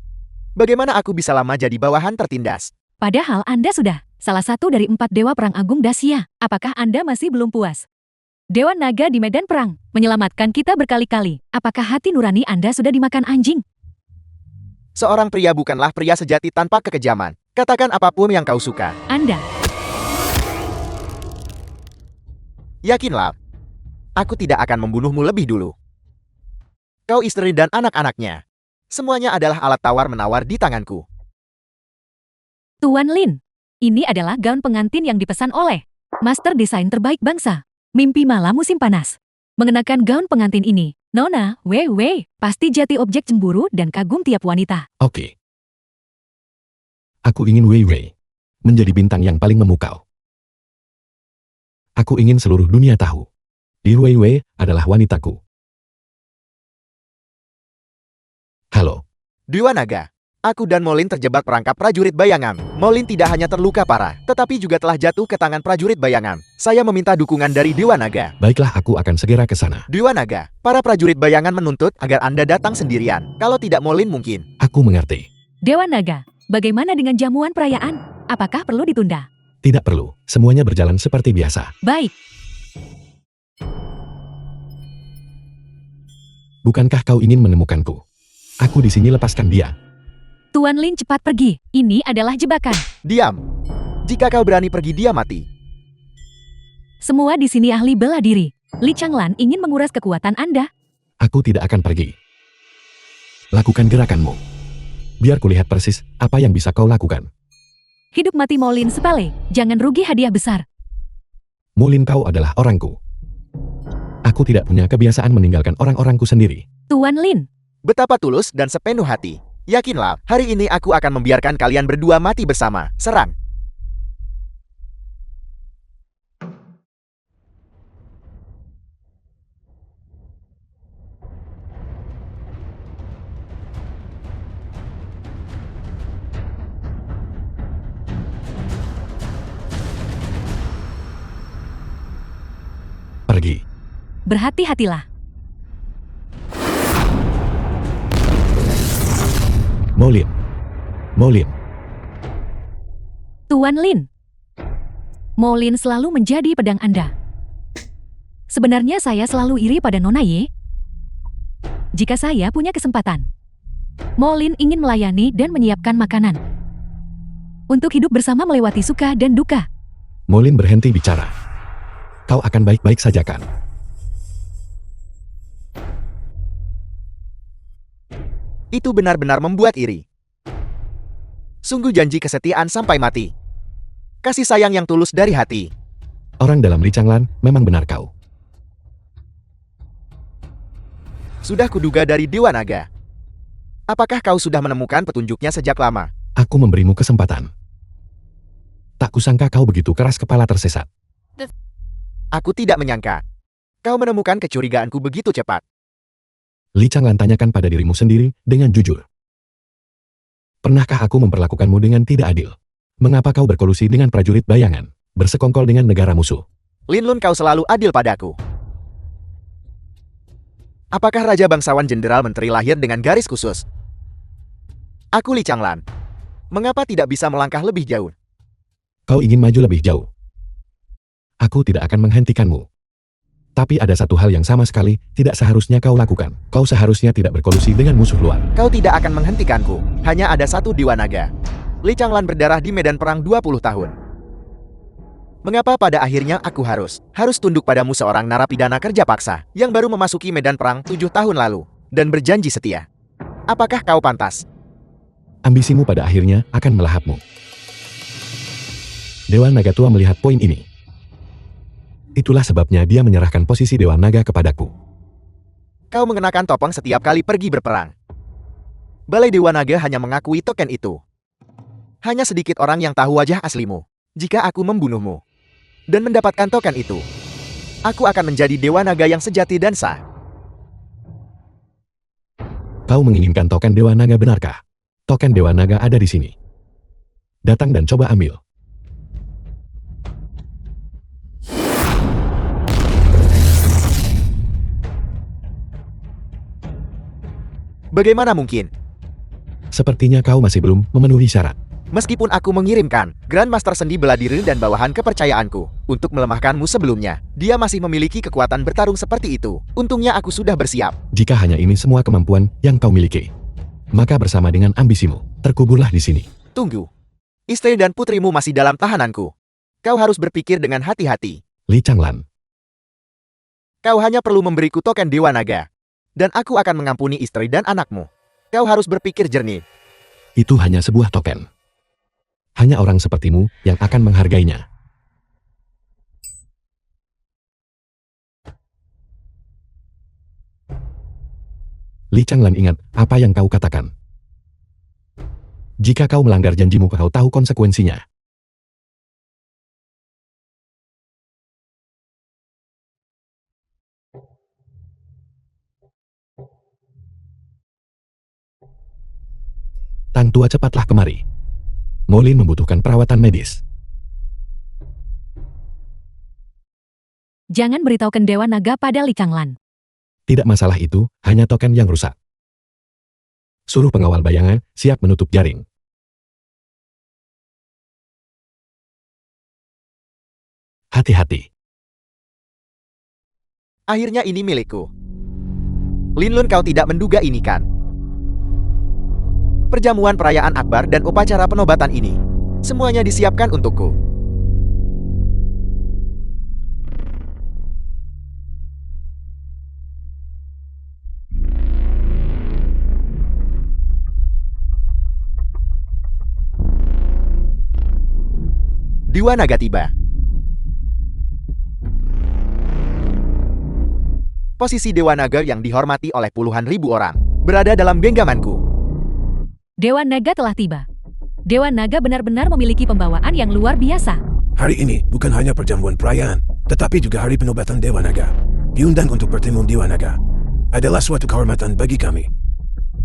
Bagaimana aku bisa lama jadi bawahan tertindas? Padahal Anda sudah salah satu dari 4 Dewa Perang Agung Dacia. Apakah Anda masih belum puas? Dewa Naga di medan perang, menyelamatkan kita berkali-kali. Apakah hati nurani Anda sudah dimakan anjing? Seorang pria bukanlah pria sejati tanpa kekejaman. Katakan apapun yang kau suka. Anda, Yakinlah. Aku tidak akan membunuhmu lebih dulu. Kau istri dan anak-anaknya. Semuanya adalah alat tawar-menawar di tanganku. Tuan Lin. Ini adalah gaun pengantin yang dipesan oleh Master Desain terbaik bangsa. Mimpi malam musim panas. Mengenakan gaun pengantin ini, Nona, Wewe, pasti jati objek cemburu dan kagum tiap wanita. Oke. Aku ingin Wei Wei menjadi bintang yang paling memukau. Aku ingin seluruh dunia tahu. Di Wei Wei adalah wanitaku. Halo. Dewa Naga. Aku dan Molin terjebak perangkap prajurit bayangan. Molin tidak hanya terluka parah, tetapi juga telah jatuh ke tangan prajurit bayangan. Saya meminta dukungan dari Dewa Naga. Baiklah, aku akan segera ke sana. Dewa Naga, para prajurit bayangan menuntut agar Anda datang sendirian. Kalau tidak Molin mungkin. Aku mengerti. Dewa Naga, bagaimana dengan jamuan perayaan? Apakah perlu ditunda? Tidak perlu. Semuanya berjalan seperti biasa. Baik, Bukankah kau ingin menemukanku? Aku di sini, lepaskan dia. Tuan Lin cepat pergi. Ini adalah jebakan. Diam. Jika kau berani pergi, dia mati. Semua di sini ahli bela diri. Li Changlan ingin menguras kekuatan Anda. Aku tidak akan pergi. Lakukan gerakanmu. Biar kulihat persis apa yang bisa kau lakukan. Hidup mati Molin sepele. Jangan rugi hadiah besar. Molin, kau adalah orangku. Aku tidak punya kebiasaan meninggalkan orang-orangku sendiri. Tuan Lin, Betapa tulus dan sepenuh hati. Yakinlah, hari ini aku akan membiarkan kalian berdua mati bersama. Serang. Pergi. berhati-hatilah. Molin. Molin. Tuan Lin. Molin selalu menjadi pedang Anda. Sebenarnya saya selalu iri pada Nona Ye. Jika saya punya kesempatan, Molin ingin melayani dan menyiapkan makanan. Untuk hidup bersama melewati suka dan duka. Molin berhenti bicara. Kau akan baik-baik saja kan? Itu benar-benar membuat iri. Sungguh janji kesetiaan sampai mati. Kasih sayang yang tulus dari hati. Orang dalam Li Changlan memang benar kau. Sudah kuduga dari Dewa Naga. Apakah kau sudah menemukan petunjuknya sejak lama? Aku memberimu kesempatan. Tak kusangka kau begitu keras kepala tersesat. Aku tidak menyangka. Kau menemukan kecurigaanku begitu cepat. Li Changlan tanyakan pada dirimu sendiri dengan jujur. Pernahkah aku memperlakukanmu dengan tidak adil? Mengapa kau berkolusi dengan prajurit bayangan, bersekongkol dengan negara musuh? Lin Lun, kau selalu adil padaku. Apakah Raja Bangsawan Jenderal Menteri lahir dengan garis khusus? Aku Li Changlan. Mengapa tidak bisa melangkah lebih jauh? Kau ingin maju lebih jauh. Aku tidak akan menghentikanmu. Tapi ada satu hal yang sama sekali tidak seharusnya kau lakukan. Kau seharusnya tidak berkolusi dengan musuh luar. Kau tidak akan menghentikanku. Hanya ada satu Dewa Naga. Li Changlan berdarah di medan perang 20 tahun. Mengapa pada akhirnya aku harus tunduk padamu, seorang narapidana kerja paksa yang baru memasuki medan perang 7 tahun lalu dan berjanji setia? Apakah kau pantas? Ambisimu pada akhirnya akan melahapmu. Dewa Naga Tua melihat poin ini. Itulah sebabnya dia menyerahkan posisi Dewa Naga kepadaku. Kau mengenakan topeng setiap kali pergi berperang. Balai Dewa Naga hanya mengakui token itu. Hanya sedikit orang yang tahu wajah aslimu. Jika aku membunuhmu dan mendapatkan token itu, aku akan menjadi Dewa Naga yang sejati dan sah. Kau menginginkan token Dewa Naga, benarkah? Token Dewa Naga ada di sini. Datang dan coba ambil. Bagaimana mungkin? Sepertinya kau masih belum memenuhi syarat. Meskipun aku mengirimkan Grandmaster Sendi Bela Diri dan bawahan kepercayaanku untuk melemahkanmu sebelumnya, dia masih memiliki kekuatan bertarung seperti itu. Untungnya aku sudah bersiap. Jika hanya ini semua kemampuan yang kau miliki, maka bersama dengan ambisimu, terkuburlah di sini. Tunggu. Istri dan putrimu masih dalam tahananku. Kau harus berpikir dengan hati-hati. Li Changlan. Kau hanya perlu memberiku token Dewa Naga. Dan aku akan mengampuni istri dan anakmu. Kau harus berpikir jernih. Itu hanya sebuah token. Hanya orang sepertimu yang akan menghargainya. Li Changlan, ingat apa yang kau katakan. Jika kau melanggar janjimu, kau tahu konsekuensinya. Tang Tua, cepatlah kemari. Molin membutuhkan perawatan medis. Jangan beritahukan Dewa Naga pada Li Changlan. Tidak masalah, itu hanya token yang rusak. Suruh pengawal bayangan siap menutup jaring. Hati-hati. Akhirnya ini milikku. Lin Lun, kau tidak menduga ini kan? Perjamuan perayaan akbar dan upacara penobatan ini, semuanya disiapkan untukku. Dewa Naga tiba. Posisi Dewa Naga yang dihormati oleh puluhan ribu orang berada dalam genggamanku. Dewa Naga telah tiba. Dewa Naga benar-benar memiliki pembawaan yang luar biasa. Hari ini bukan hanya perjamuan perayaan, tetapi juga hari penobatan Dewa Naga. Diundang untuk bertemu Dewa Naga. Adalah suatu kehormatan bagi kami.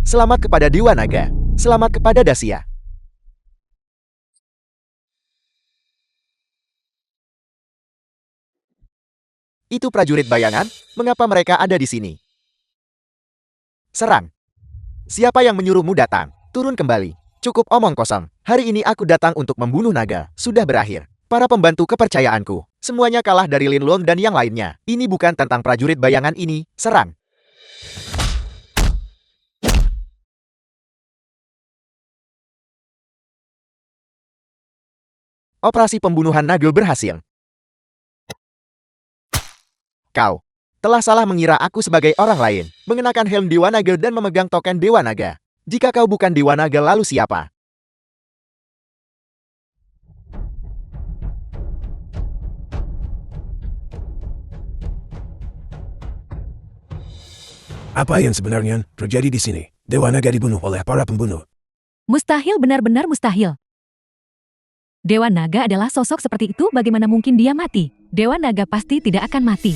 Selamat kepada Dewa Naga. Selamat kepada Dacia. Itu prajurit bayangan, mengapa mereka ada di sini? Serang. Siapa yang menyuruhmu datang? Turun kembali. Cukup omong kosong. Hari ini aku datang untuk membunuh naga. Sudah berakhir. Para pembantu kepercayaanku. Semuanya kalah dari Lin Lun dan yang lainnya. Ini bukan tentang prajurit bayangan ini. Serang. Operasi pembunuhan Nagel berhasil. Kau telah salah mengira aku sebagai orang lain. Mengenakan helm Dewa Naga dan memegang token Dewa Naga. Jika kau bukan Dewa Naga lalu siapa? Apa yang sebenarnya terjadi di sini? Dewa Naga dibunuh oleh para pembunuh. Mustahil, benar-benar mustahil. Dewa Naga adalah sosok seperti itu, bagaimana mungkin dia mati? Dewa Naga pasti tidak akan mati.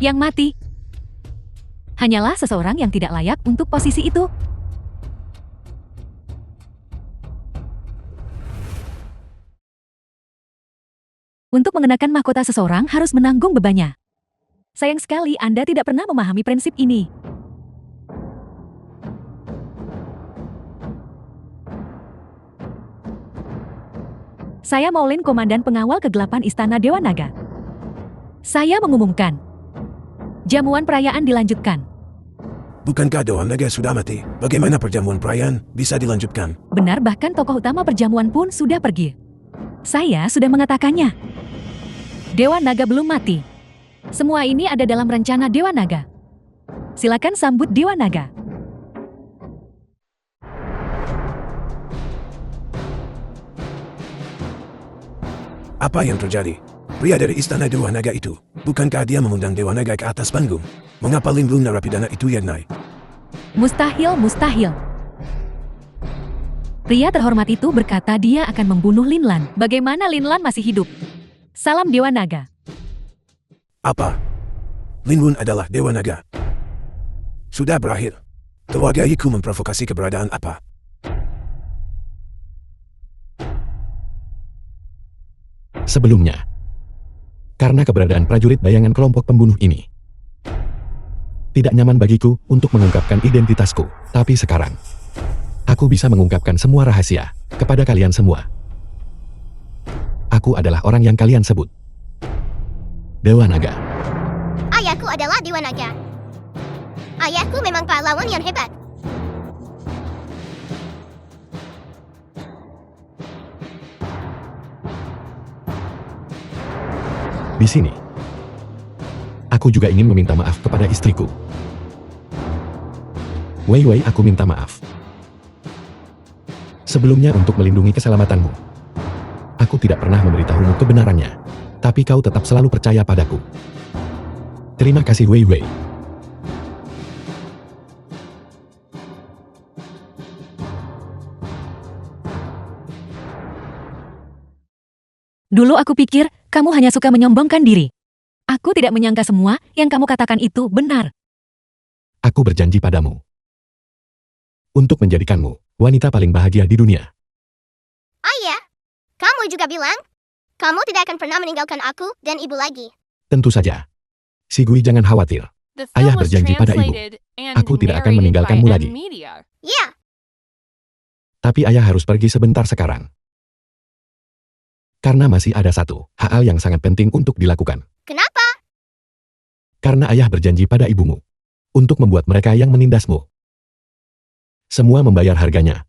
Yang mati hanyalah seseorang yang tidak layak untuk posisi itu. Untuk mengenakan mahkota seseorang harus menanggung bebannya. Sayang sekali Anda tidak pernah memahami prinsip ini. Saya Maulin, Komandan Pengawal Kegelapan Istana Dewa Naga. Saya mengumumkan, jamuan perayaan dilanjutkan. Bukankah Dewa Naga sudah mati? Bagaimana perjamuan perayaan bisa dilanjutkan? Benar, bahkan tokoh utama perjamuan pun sudah pergi. Saya sudah mengatakannya. Dewa Naga belum mati. Semua ini ada dalam rencana Dewa Naga. Silakan sambut Dewa Naga. Apa yang terjadi? Pria dari Istana Dewa Naga itu, bukankah dia mengundang Dewa Naga ke atas panggung? Mengapa Lin Lun narapidana itu yang naik? Mustahil, mustahil. Pria terhormat itu berkata dia akan membunuh Lin Lan. Bagaimana Lin Lan masih hidup? Salam Dewa Naga. Apa? Lin Lun adalah Dewa Naga. Sudah berakhir. Keluarga Yiku memprovokasi keberadaan apa? Sebelumnya, karena keberadaan prajurit bayangan kelompok pembunuh ini tidak nyaman bagiku untuk mengungkapkan identitasku. Tapi sekarang, aku bisa mengungkapkan semua rahasia kepada kalian semua. Aku adalah orang yang kalian sebut Dewa Naga. Ayahku adalah Dewa Naga. Ayahku memang pahlawan yang hebat. Di sini, aku juga ingin meminta maaf kepada istriku. Wei Wei, aku minta maaf. Sebelumnya untuk melindungi keselamatanmu. Aku tidak pernah memberitahumu kebenarannya. Tapi kau tetap selalu percaya padaku. Terima kasih Wei Wei. Dulu aku pikir kamu hanya suka menyombongkan diri. Aku tidak menyangka semua yang kamu katakan itu benar. Aku berjanji padamu untuk menjadikanmu wanita paling bahagia di dunia. Ayah, kamu juga bilang, kamu tidak akan pernah meninggalkan aku dan ibu lagi. Tentu saja. Si Gui, jangan khawatir. The Ayah film was berjanji pada ibu. translated and Aku tidak akan narrated meninggalkanmu by lagi. M-Media. Ya, Tapi ayah harus pergi sebentar sekarang. Karena masih ada satu hal yang sangat penting untuk dilakukan. kenapa? Karena ayah berjanji pada ibumu untuk membuat mereka yang menindasmu semua membayar harganya.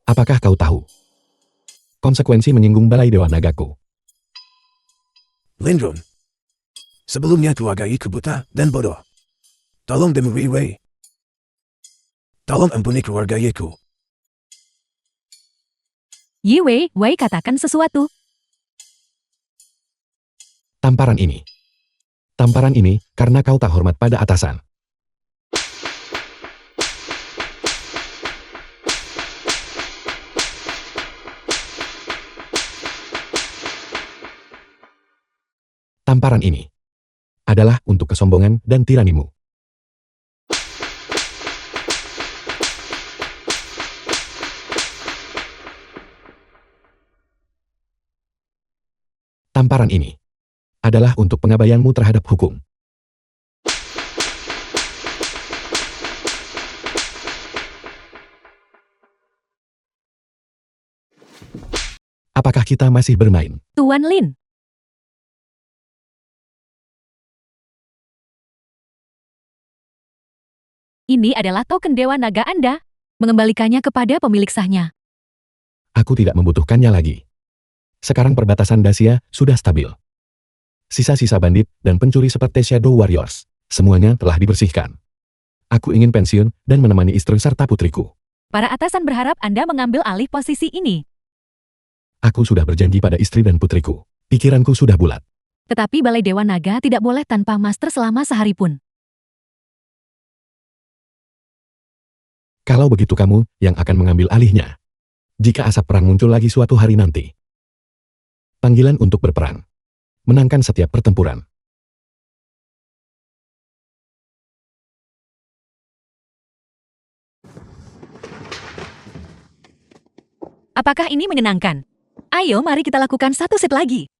Apakah kau tahu konsekuensi menyinggung balai Dewa Nagaku? Lin Lun. Sebelumnya keluarga Yiku buta dan bodoh. Tolong demi Wei Wei. Tolong ampuni keluarga Yiku. Yi Wei, Wei katakan sesuatu. Tamparan ini. Tamparan ini karena kau tak hormat pada atasan. Tamparan ini adalah untuk kesombongan dan tiranimu. Tamparan ini adalah untuk pengabaianmu terhadap hukum. Apakah kita masih bermain? Tuan Lin. Ini adalah token Dewa Naga Anda. Mengembalikannya kepada pemilik sahnya. Aku tidak membutuhkannya lagi. Sekarang perbatasan Dacia sudah stabil. Sisa-sisa bandit dan pencuri seperti Shadow Warriors, semuanya telah dibersihkan. Aku ingin pensiun dan menemani istri serta putriku. Para atasan berharap Anda mengambil alih posisi ini. Aku sudah berjanji pada istri dan putriku. Pikiranku sudah bulat. Tetapi Balai Dewa Naga tidak boleh tanpa master selama sehari pun. Kalau begitu kamu yang akan mengambil alihnya. Jika asap perang muncul lagi suatu hari nanti. Panggilan untuk berperang. Menangkan setiap pertempuran. Apakah ini menyenangkan? Ayo mari kita lakukan satu set lagi.